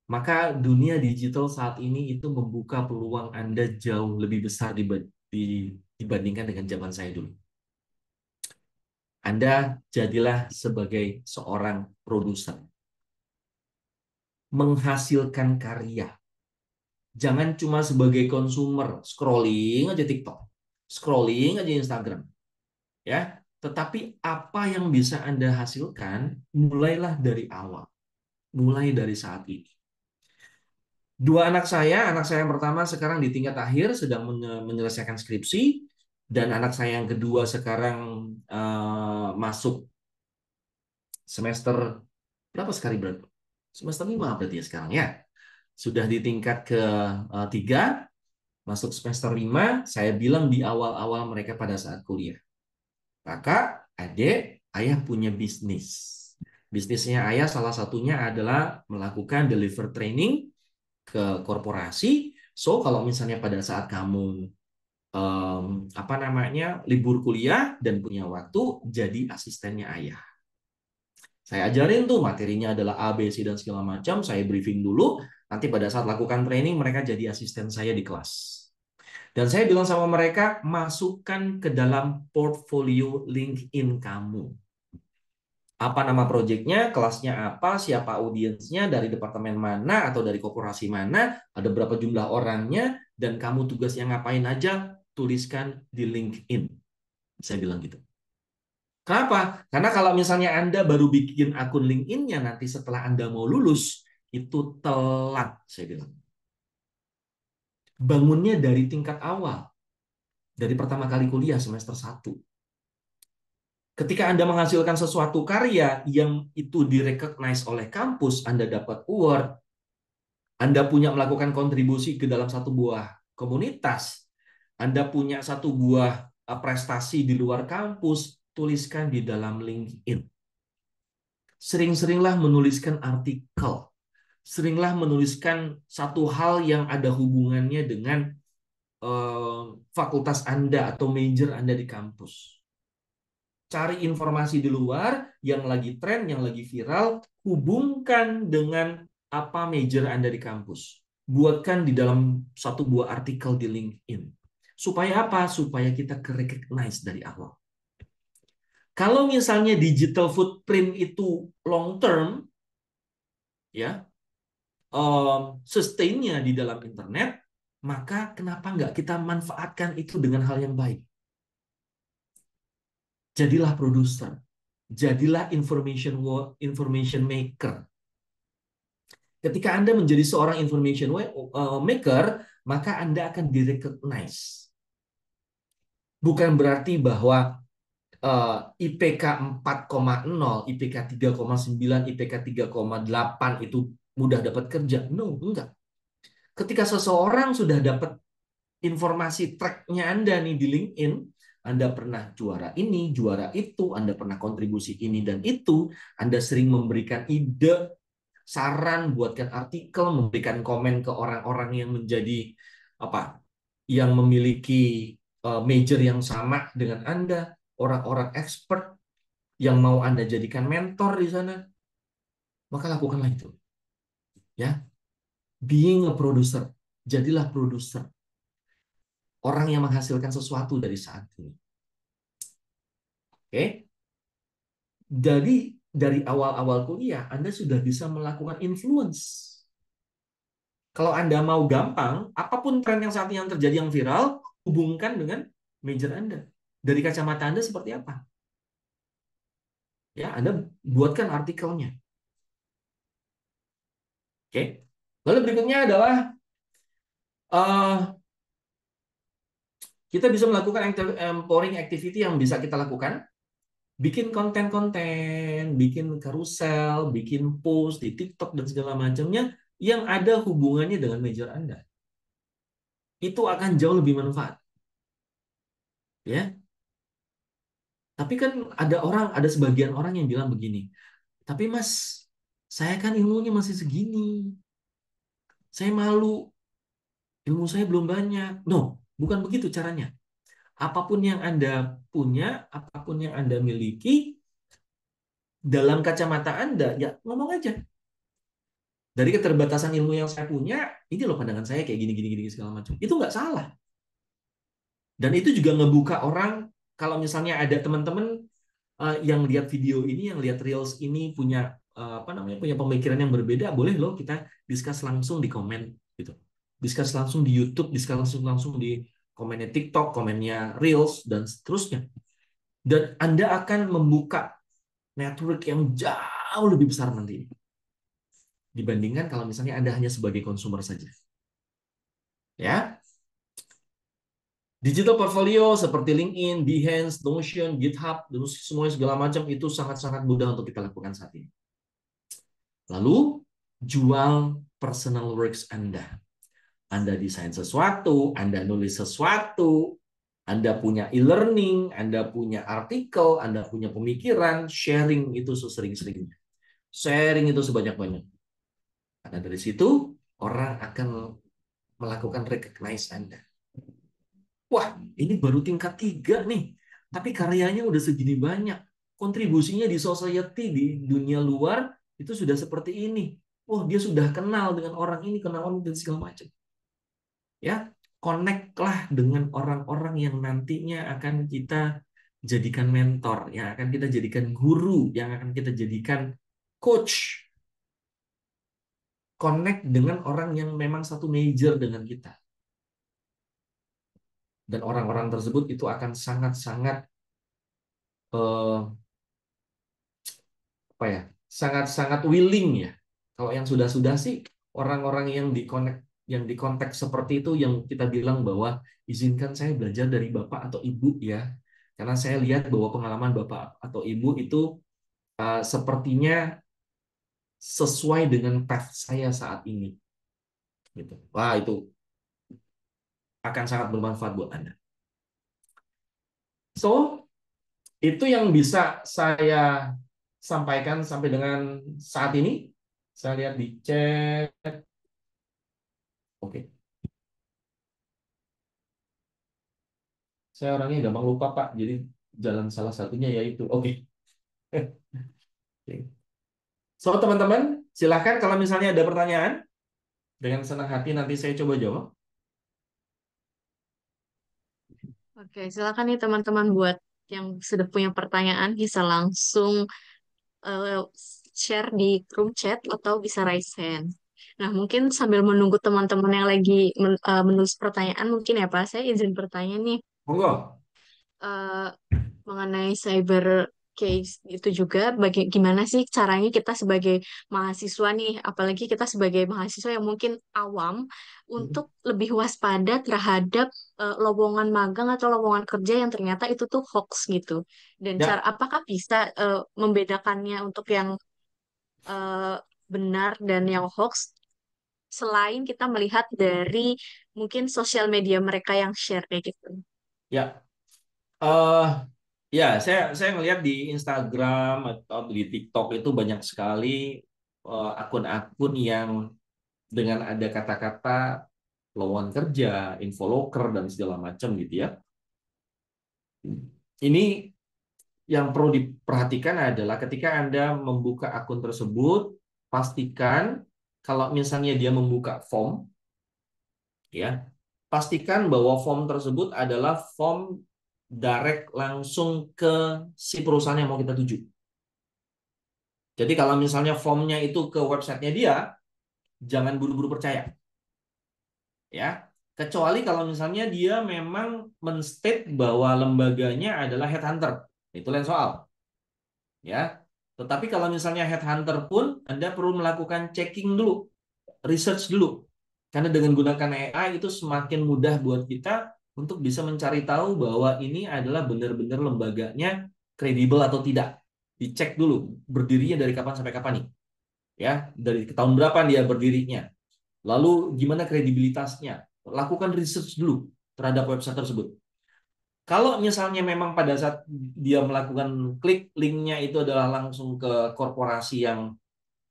maka dunia digital saat ini itu membuka peluang Anda jauh lebih besar dibandingkan dengan zaman saya dulu. Anda jadilah sebagai seorang produser. Menghasilkan karya. Jangan cuma sebagai konsumer, scrolling aja TikTok, scrolling aja Instagram. Ya, tetapi apa yang bisa Anda hasilkan, mulailah dari awal. Mulai dari saat ini. Dua anak saya yang pertama sekarang di tingkat akhir sedang menyelesaikan skripsi, dan anak saya yang kedua sekarang masuk semester berapa sekarang, Semester 5 berarti ya sekarang ya. Sudah di tingkat ke 3, masuk semester 5, saya bilang di awal-awal mereka pada saat kuliah. Kakak, adik, ayah punya bisnis. Bisnisnya ayah salah satunya adalah melakukan deliver training ke korporasi. So, kalau misalnya pada saat kamu libur kuliah dan punya waktu, jadi asistennya ayah. Saya ajarin tuh materinya adalah A, B, C, dan segala macam. Saya briefing dulu. Nanti pada saat lakukan training, mereka jadi asisten saya di kelas. Dan saya bilang sama mereka, masukkan ke dalam portfolio LinkedIn kamu. Apa nama proyeknya, kelasnya apa, siapa audiensnya, dari departemen mana, atau dari korporasi mana, ada berapa jumlah orangnya, dan kamu tugasnya ngapain aja, tuliskan di LinkedIn. Saya bilang gitu. Kenapa? Karena kalau misalnya Anda baru bikin akun LinkedIn-nya nanti setelah Anda mau lulus, itu telat, saya bilang. Bangunnya dari tingkat awal. Dari pertama kali kuliah semester 1. Ketika Anda menghasilkan sesuatu karya yang itu direcognize oleh kampus, Anda dapat award, Anda punya melakukan kontribusi ke dalam satu buah komunitas, Anda punya satu buah prestasi di luar kampus, tuliskan di dalam LinkedIn. Sering-seringlah menuliskan artikel. Seringlah menuliskan satu hal yang ada hubungannya dengan fakultas Anda atau major Anda di kampus. Cari informasi di luar yang lagi tren, yang lagi viral, hubungkan dengan apa major Anda di kampus. Buatkan di dalam satu buah artikel di LinkedIn. Supaya apa? Supaya kita recognize dari awal. Kalau misalnya digital footprint itu long term, ya, sustain-nya di dalam internet, maka kenapa nggak kita manfaatkan itu dengan hal yang baik? Jadilah produser, jadilah information maker. Ketika Anda menjadi seorang information maker, maka Anda akan direcognize. Bukan berarti bahwa IPK 4,0, IPK 3,9, IPK 3,8 itu mudah dapat kerja. No, enggak. Ketika seseorang sudah dapat informasi track-nya Anda nih di LinkedIn, Anda pernah juara ini, juara itu, Anda pernah kontribusi ini dan itu, Anda sering memberikan ide, saran, buatkan artikel, memberikan komen ke orang-orang yang menjadi yang memiliki major yang sama dengan Anda, orang-orang expert yang mau Anda jadikan mentor di sana, maka lakukanlah itu. Ya, being a producer, jadilah produser. Orang yang menghasilkan sesuatu dari saat ini. Oke? Jadi dari awal-awal kuliah Anda sudah bisa melakukan influence. Kalau Anda mau gampang, apapun tren yang saat ini yang terjadi yang viral, hubungkan dengan major Anda. Dari kacamata Anda seperti apa? Ya, Anda buatkan artikelnya. Oke. Lalu berikutnya adalah kita bisa melakukan empowering activity yang bisa kita lakukan. Bikin konten-konten, bikin karusel, bikin post di TikTok dan segala macamnya yang ada hubungannya dengan major Anda. Itu akan jauh lebih manfaat. Ya. Tapi kan ada sebagian orang yang bilang begini, tapi Mas, saya kan ilmunya masih segini. Saya malu. Ilmu saya belum banyak. No, bukan begitu caranya. Apapun yang Anda punya, apapun yang Anda miliki, dalam kacamata Anda, ya ngomong aja. Dari keterbatasan ilmu yang saya punya, ini loh pandangan saya kayak gini segala macam. Itu nggak salah. Dan itu juga ngebuka orang, kalau misalnya ada teman-teman yang lihat video ini, yang lihat reels ini punya punya pemikiran yang berbeda, boleh loh kita discuss langsung di komen gitu. Discuss langsung di YouTube, discuss langsung di komennya TikTok, komennya reels dan seterusnya. Dan Anda akan membuka network yang jauh lebih besar nanti dibandingkan kalau misalnya Anda hanya sebagai konsumer saja. Ya. Digital portfolio seperti LinkedIn, Behance, Notion, GitHub, dan semuanya segala macam itu sangat-sangat mudah untuk kita lakukan saat ini. Lalu, jual personal works Anda. Anda desain sesuatu, Anda nulis sesuatu, Anda punya e-learning, Anda punya artikel, Anda punya pemikiran, sharing itu sesering-seringnya. Sharing itu sebanyak-banyak. Karena dari situ orang akan melakukan recognize Anda. Wah, ini baru tingkat 3 nih. Tapi karyanya udah segini banyak. Kontribusinya di society, di dunia luar, itu sudah seperti ini. Oh, dia sudah kenal dengan orang ini, kenal orang dan segala macam. Ya, connect-lah dengan orang-orang yang nantinya akan kita jadikan mentor, yang akan kita jadikan guru, yang akan kita jadikan coach. Connect dengan orang yang memang satu major dengan kita. Dan orang-orang tersebut itu akan sangat-sangat apa ya, sangat-sangat willing ya. Kalau yang sudah-sudah sih orang-orang yang di konteks seperti itu yang kita bilang bahwa izinkan saya belajar dari bapak atau ibu ya, karena saya lihat bahwa pengalaman bapak atau ibu itu sepertinya sesuai dengan path saya saat ini. Gitu. Wah, itu akan sangat bermanfaat buat Anda. So, itu yang bisa saya sampaikan sampai dengan saat ini. Saya lihat di chat. Oke. Saya orangnya gampang lupa, Pak. Jadi jalan salah satunya yaitu. Oke. So, teman-teman, silahkan kalau misalnya ada pertanyaan. Dengan senang hati nanti saya coba jawab. Oke, silakan nih teman-teman buat yang sudah punya pertanyaan bisa langsung eh, share di room chat atau bisa raise hand. Nah, mungkin sambil menunggu teman-teman yang lagi menulis pertanyaan, mungkin ya Pak, saya izin bertanya nih Monggo. eh, mengenai cyber case itu juga, bagaimana sih caranya kita sebagai mahasiswa nih, apalagi kita sebagai mahasiswa yang mungkin awam, untuk lebih waspada terhadap lowongan magang atau lowongan kerja yang ternyata itu tuh hoax gitu. Dan cara Ya, apakah bisa membedakannya untuk yang eh, benar dan yang hoax selain kita melihat dari mungkin sosial media mereka yang share kayak gitu. ya. eh Ya, saya ngelihat di Instagram atau di TikTok itu banyak sekali akun-akun yang dengan ada kata-kata lowongan kerja, infoloker dan segala macam gitu ya. Ini yang perlu diperhatikan adalah ketika Anda membuka akun tersebut, pastikan kalau misalnya dia membuka form, ya, pastikan bahwa form tersebut adalah form direct langsung ke si perusahaan yang mau kita tuju. Jadi kalau misalnya formnya itu ke websitenya dia, jangan buru-buru percaya. Ya, kecuali kalau misalnya dia memang menstate bahwa lembaganya adalah headhunter. Itu lain soal. Ya. Tetapi kalau misalnya headhunter pun Anda perlu melakukan checking dulu, research dulu. Karena dengan gunakan AI itu semakin mudah buat kita untuk bisa mencari tahu bahwa ini adalah benar-benar lembaganya kredibel atau tidak. Dicek dulu berdirinya dari kapan sampai kapan nih. Ya, dari tahun berapa dia berdirinya. Lalu gimana kredibilitasnya? Lakukan research dulu terhadap website tersebut. Kalau misalnya memang pada saat dia melakukan klik linknya itu adalah langsung ke korporasi yang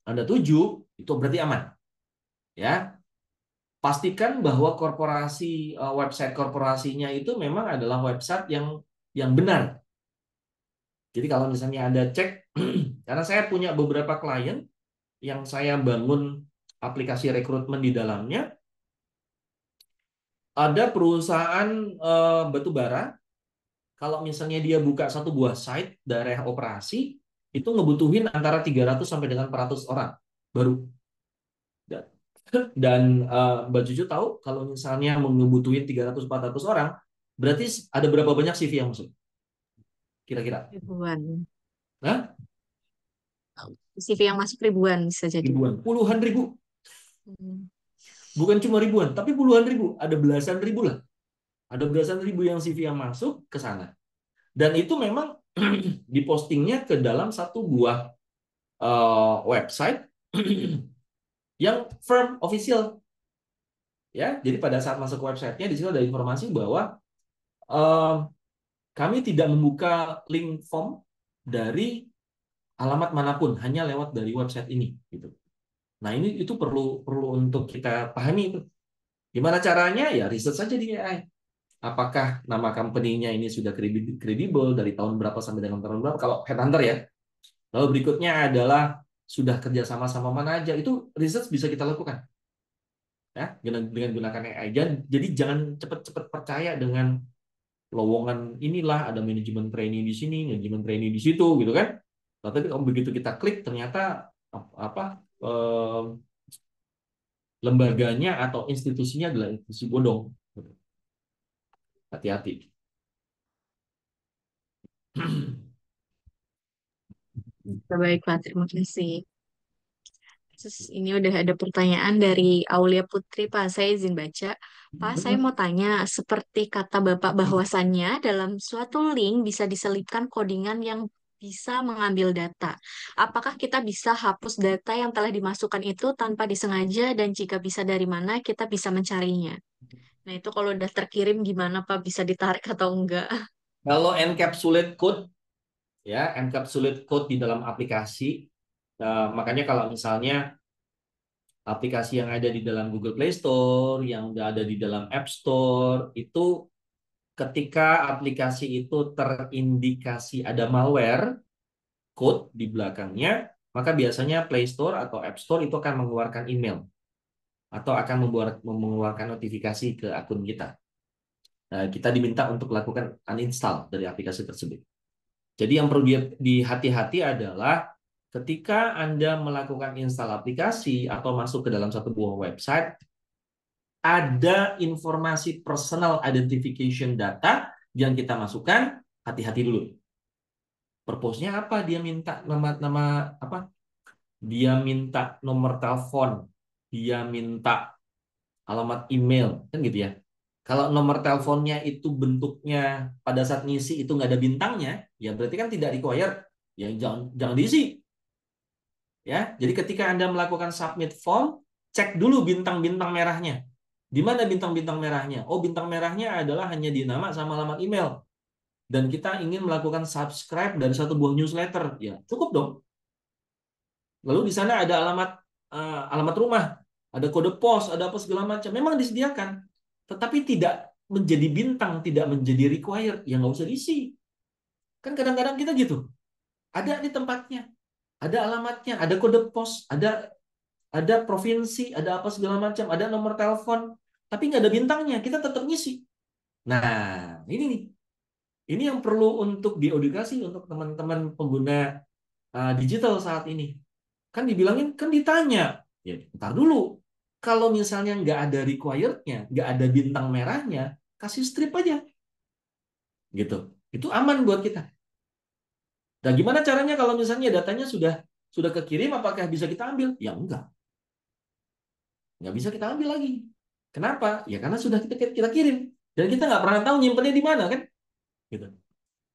Anda tuju, itu berarti aman. Ya, pastikan bahwa website korporasinya itu memang adalah website yang benar. Jadi kalau misalnya Anda cek, karena saya punya beberapa klien yang saya bangun aplikasi rekrutmen di dalamnya, ada perusahaan batu bara. Kalau misalnya dia buka satu buah site daerah operasi, itu ngebutuhin antara 300 sampai dengan 400 orang baru. Dan Mbak Cucu tahu kalau misalnya ngebutuhin 300-400 orang, berarti ada berapa banyak CV yang masuk? Kira-kira? Ribuan. Hah? CV yang masuk ribuan bisa jadi. Ribuan. Puluhan ribu. Hmm. Bukan cuma ribuan, tapi puluhan ribu. Ada belasan ribu lah. Ada belasan ribu yang CV yang masuk ke sana. Dan itu memang dipostingnya ke dalam satu buah website yang firm, official. Ya, jadi pada saat masuk ke websitenya di situ ada informasi bahwa eh, kami tidak membuka link form dari alamat manapun, hanya lewat dari website ini, gitu. Nah, ini itu perlu perlu untuk kita pahami itu. Gimana caranya? Ya riset saja di AI. Apakah nama company-nya ini sudah kredibel dari tahun berapa sampai dengan tahun berapa? Kalau headhunter ya. Lalu berikutnya adalah sudah kerja sama mana aja. Itu riset bisa kita lakukan. Ya, dengan gunakan AI. Jadi jangan cepat-cepat percaya dengan lowongan inilah ada manajemen training di sini, manajemen training di situ gitu kan. Nah, tapi kalau begitu kita klik ternyata apa eh, lembaganya atau institusinya adalah institusi bodong. Hati-hati. Baik, Pak. Terima kasih. Terus ini udah ada pertanyaan dari Aulia Putri, Pak. Saya izin baca. Pak, saya mau tanya, seperti kata Bapak bahwasannya dalam suatu link bisa diselipkan codingan yang bisa mengambil data. Apakah kita bisa hapus data yang telah dimasukkan itu tanpa disengaja dan jika bisa dari mana kita bisa mencarinya? Nah, itu kalau udah terkirim gimana Pak? Bisa ditarik atau enggak? Kalau encapsulate code ya, encapsulate code di dalam aplikasi. Makanya kalau misalnya aplikasi yang ada di dalam Google Play Store, yang ada di dalam App Store, itu ketika aplikasi itu terindikasi ada malware, code di belakangnya, maka biasanya Play Store atau App Store itu akan mengeluarkan email atau akan mengeluarkan notifikasi ke akun kita. Nah, kita diminta untuk lakukan uninstall dari aplikasi tersebut. Jadi yang perlu dihati-hati adalah ketika Anda melakukan install aplikasi atau masuk ke dalam satu buah website, ada informasi personal identification data yang kita masukkan, hati-hati dulu. Purpose-nya apa? Dia minta nama apa? Dia minta nomor telepon, dia minta alamat email, kan gitu ya. Kalau nomor teleponnya itu bentuknya pada saat ngisi itu nggak ada bintangnya, ya berarti kan tidak required, ya jangan diisi. Ya, jadi ketika Anda melakukan submit form, cek dulu bintang-bintang merahnya. Di mana bintang-bintang merahnya? Oh, bintang merahnya adalah hanya di nama sama alamat email. Dan kita ingin melakukan subscribe dari satu buah newsletter, ya cukup dong. Lalu di sana ada alamat rumah, ada kode pos, ada apa segala macam. Memang disediakan, tetapi tidak menjadi bintang, tidak menjadi required, ya nggak usah diisi. Kan kadang-kadang kita gitu. Ada di tempatnya, ada alamatnya, ada kode pos, ada provinsi, ada apa segala macam, ada nomor telepon, tapi nggak ada bintangnya, kita tetap ngisi. Nah, ini nih. Ini yang perlu untuk diedukasi untuk teman-teman pengguna digital saat ini. Kan dibilangin, kan ditanya. Ya, ntar dulu. Kalau misalnya nggak ada required-nya, nggak ada bintang merahnya, kasih strip aja. Gitu. Itu aman buat kita. Nah, gimana caranya kalau misalnya datanya sudah kekirim, apakah bisa kita ambil? Ya enggak. Nggak bisa kita ambil lagi. Kenapa? Ya karena sudah kita kirim. Dan kita nggak pernah tahu nyimpennya di mana, kan? Gitu.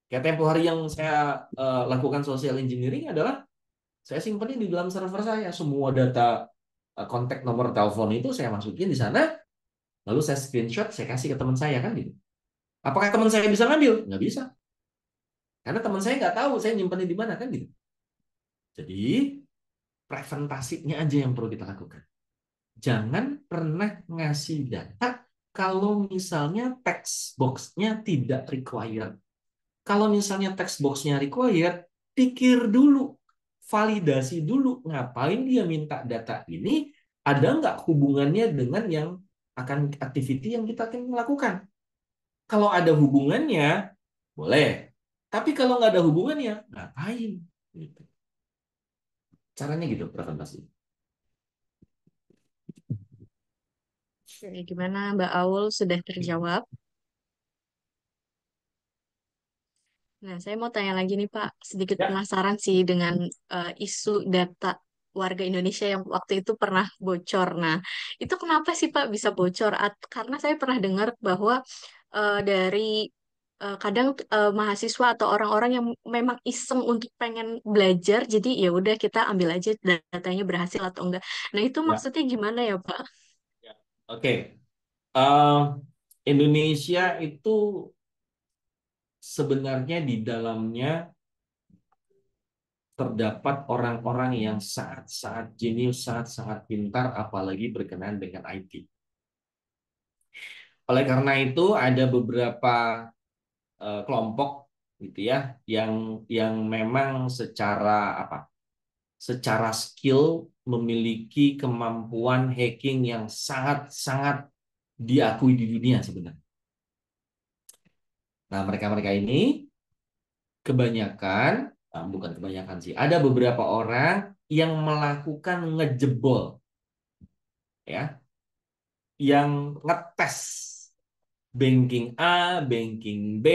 Kayak tempo hari yang saya lakukan social engineering adalah saya simpannya di dalam server saya. Semua data kontak nomor telepon itu saya masukin di sana, lalu saya screenshot, saya kasih ke teman saya, kan gitu. Apakah teman saya bisa ngambil? Nggak bisa. Karena teman saya nggak tahu saya nyimpannya di mana, kan gitu. Jadi, presentasinya aja yang perlu kita lakukan. Jangan pernah ngasih data kalau misalnya text box-nya tidak required. Kalau misalnya text box-nya required, pikir dulu, validasi dulu, ngapain dia minta data ini, ada nggak hubungannya dengan yang akan activity yang kita akan lakukan. Kalau ada hubungannya, boleh. Tapi kalau nggak ada hubungannya, ngapain? Gitu. Caranya gitu, presentasi. Oke, gimana Mbak Aul sudah terjawab? Nah, saya mau tanya lagi nih Pak, sedikit Ya, penasaran sih dengan isu data warga Indonesia yang waktu itu pernah bocor. Nah, itu kenapa sih Pak bisa bocor? Karena saya pernah dengar bahwa dari kadang mahasiswa atau orang-orang yang memang iseng untuk pengen belajar, jadi ya udah kita ambil aja datanya berhasil atau enggak. Nah, itu Ya, maksudnya gimana ya, Pak? ya. Oke. Eh, Indonesia itu sebenarnya di dalamnya terdapat orang-orang yang sangat-sangat jenius, sangat-sangat pintar, apalagi berkenaan dengan IT. Oleh karena itu ada beberapa kelompok gitu ya yang memang secara apa? Secara skill memiliki kemampuan hacking yang sangat-sangat diakui di dunia sebenarnya. Nah, mereka-mereka ini kebanyakan, bukan kebanyakan sih, ada beberapa orang yang melakukan ngejebol, ya, yang ngetes banking A, banking B,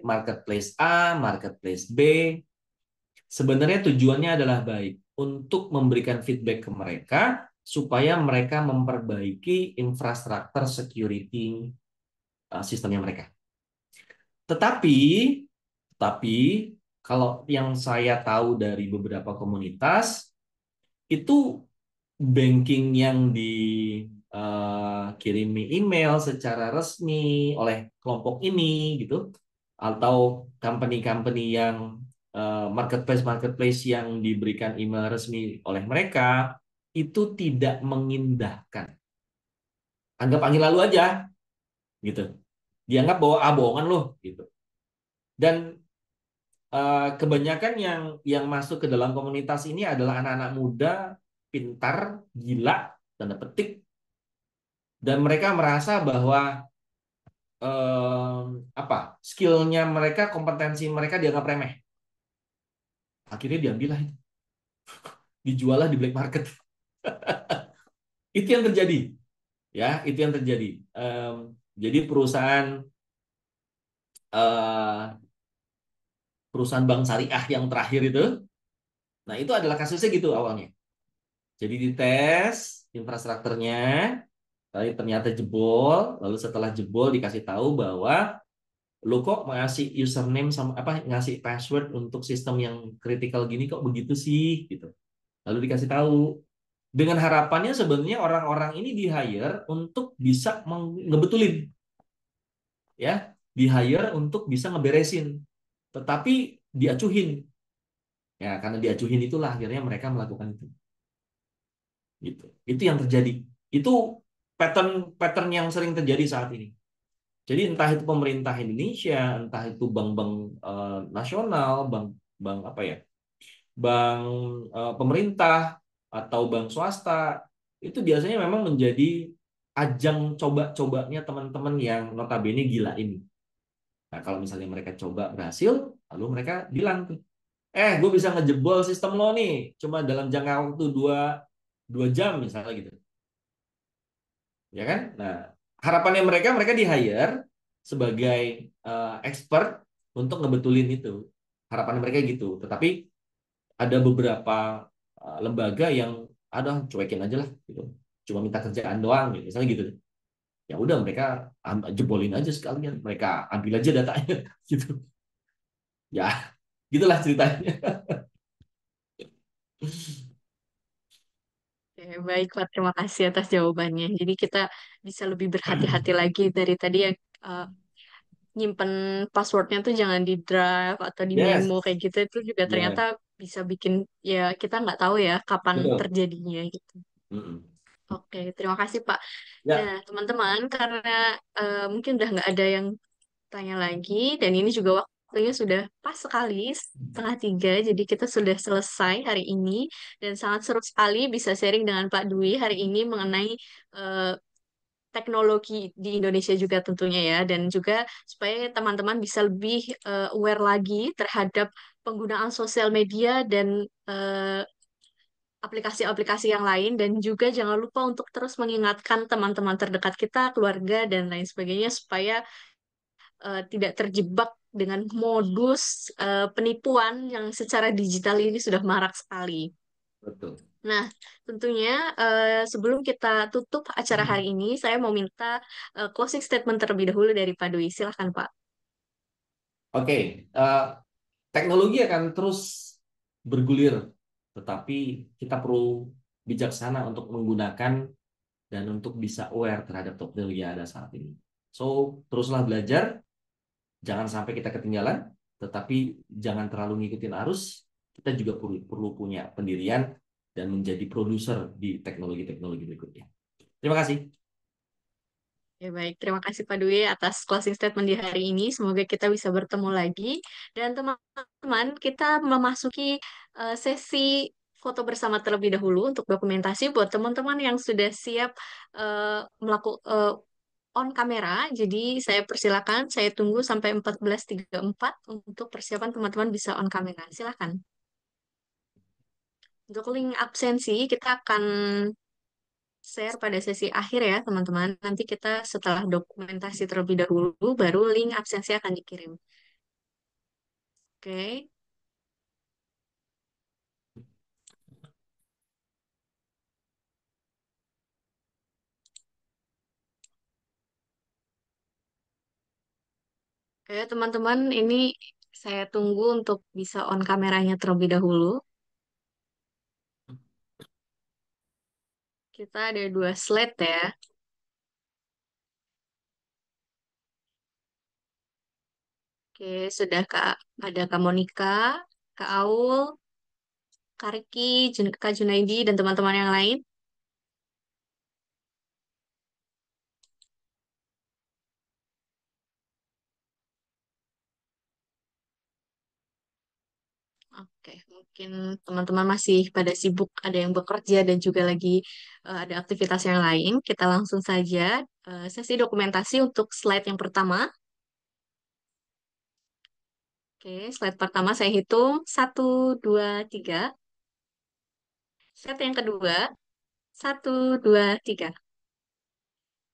marketplace A, marketplace B. Sebenarnya tujuannya adalah baik untuk memberikan feedback ke mereka supaya mereka memperbaiki infrastruktur security sistemnya mereka. Tetapi, tapi kalau yang saya tahu dari beberapa komunitas itu banking yang dikirimi email secara resmi oleh kelompok ini gitu atau company-company yang marketplace yang diberikan email resmi oleh mereka itu tidak mengindahkan. Anggap angin lalu aja gitu. Dianggap bahwa bohongan loh gitu. Dan kebanyakan yang masuk ke dalam komunitas ini adalah anak-anak muda, pintar, gila, tanda petik, dan mereka merasa bahwa skillnya mereka, kompetensi mereka dianggap remeh. Akhirnya diambillah itu, dijual di black market. Itu yang terjadi, ya, itu yang terjadi. Jadi eh, perusahaan bank syariah yang terakhir itu, nah itu adalah kasusnya gitu awalnya. Jadi dites infrastrukturnya, tapi ternyata jebol, lalu setelah jebol dikasih tahu bahwa lo kok ngasih username sama apa ngasih password untuk sistem yang kritikal gini kok begitu sih gitu. Lalu dikasih tahu dengan harapannya sebenarnya orang-orang ini di hire untuk bisa ngebetulin, ya, di hire untuk bisa ngeberesin, tetapi diacuhin, ya, karena diacuhin itulah akhirnya mereka melakukan itu. Gitu. Itu yang terjadi. Itu pattern yang sering terjadi saat ini. Jadi entah itu pemerintah Indonesia, entah itu bank-bank nasional, bank apa ya, bank pemerintah atau bank swasta, itu biasanya memang menjadi ajang coba-cobanya teman-teman yang notabene gila ini. Nah, kalau misalnya mereka coba berhasil, lalu mereka bilang tuh, gue bisa ngejebol sistem lo nih, cuma dalam jangka waktu dua jam misalnya gitu. Ya kan? Nah, harapannya mereka di hire sebagai expert untuk ngebetulin itu. Harapannya mereka gitu. Tetapi ada beberapa lembaga yang ada cuekin aja lah gitu. Cuma minta kerjaan doang gitu. Misalnya gitu. Ya udah mereka jebolin aja sekalian. Mereka ambil aja datanya gitu. Ya, gitulah ceritanya. Oke, baik, Pak. Terima kasih atas jawabannya. Jadi kita bisa lebih berhati-hati lagi dari tadi ya, eh, nyimpen passwordnya tuh jangan di drive atau di memo Yes. kayak gitu. Itu juga ternyata Yes. bisa bikin ya kita nggak tahu ya kapan Betul. terjadinya gitu. Mm-mm. Oke, terima kasih, Pak. Nah, Ya. teman-teman, karena mungkin udah nggak ada yang tanya lagi, dan ini juga waktunya sudah pas sekali, 2:30, jadi kita sudah selesai hari ini, dan sangat seru sekali bisa sharing dengan Pak Dwi hari ini mengenai eh, teknologi di Indonesia juga tentunya ya, dan juga supaya teman-teman bisa lebih aware lagi terhadap penggunaan sosial media dan eh, aplikasi-aplikasi yang lain, dan juga jangan lupa untuk terus mengingatkan teman-teman terdekat kita, keluarga, dan lain sebagainya supaya tidak terjebak dengan modus penipuan yang secara digital ini sudah marak sekali. Betul. Nah, tentunya sebelum kita tutup acara hari ini, saya mau minta closing statement terlebih dahulu dari Pak Dwi. Silahkan, Pak. Oke, teknologi akan terus bergulir, tetapi kita perlu bijaksana untuk menggunakan dan untuk bisa aware terhadap teknologi yang ada saat ini. So, teruslah belajar, jangan sampai kita ketinggalan, tetapi jangan terlalu ngikutin arus. Kita juga perlu punya pendirian dan menjadi produser di teknologi-teknologi berikutnya. Terima kasih. Ya baik, terima kasih Pak Dwi atas closing statement di hari ini. Semoga kita bisa bertemu lagi. Dan teman-teman, kita memasuki sesi foto bersama terlebih dahulu untuk dokumentasi buat teman-teman yang sudah siap melakukan on kamera. Jadi saya persilakan, saya tunggu sampai 14.34 untuk persiapan teman-teman bisa on kamera. Silakan. Untuk link absensi, kita akan share pada sesi akhir ya, teman-teman. Nanti kita setelah dokumentasi terlebih dahulu, baru link absensi akan dikirim. Oke. Oke, teman-teman, ini saya tunggu untuk bisa on kameranya terlebih dahulu. Kita ada 2 slide ya. Oke, sudah Kak, ada Kak Monica, Kak Aul, Kak Riki, Kak Junaidi, dan teman-teman yang lain. Oke, mungkin teman-teman masih pada sibuk, ada yang bekerja dan juga lagi ada aktivitas yang lain. Kita langsung saja sesi dokumentasi untuk slide yang pertama. Oke, slide pertama saya hitung 1, 2, 3. Slide yang kedua 1, 2, 3.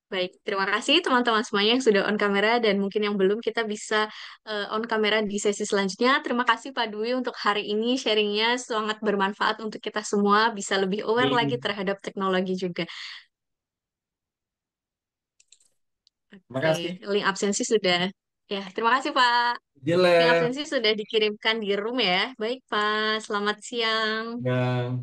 Baik, terima kasih teman-teman semuanya yang sudah on kamera dan mungkin yang belum kita bisa on kamera di sesi selanjutnya. Terima kasih Pak Dwi untuk hari ini sharingnya sangat bermanfaat untuk kita semua bisa lebih aware lagi terhadap teknologi juga. Terima Oke, kasih. link absensi sudah. Ya, terima kasih Pak. Link Jelen. absensi sudah dikirimkan di room ya. Baik Pak, selamat siang. Ya.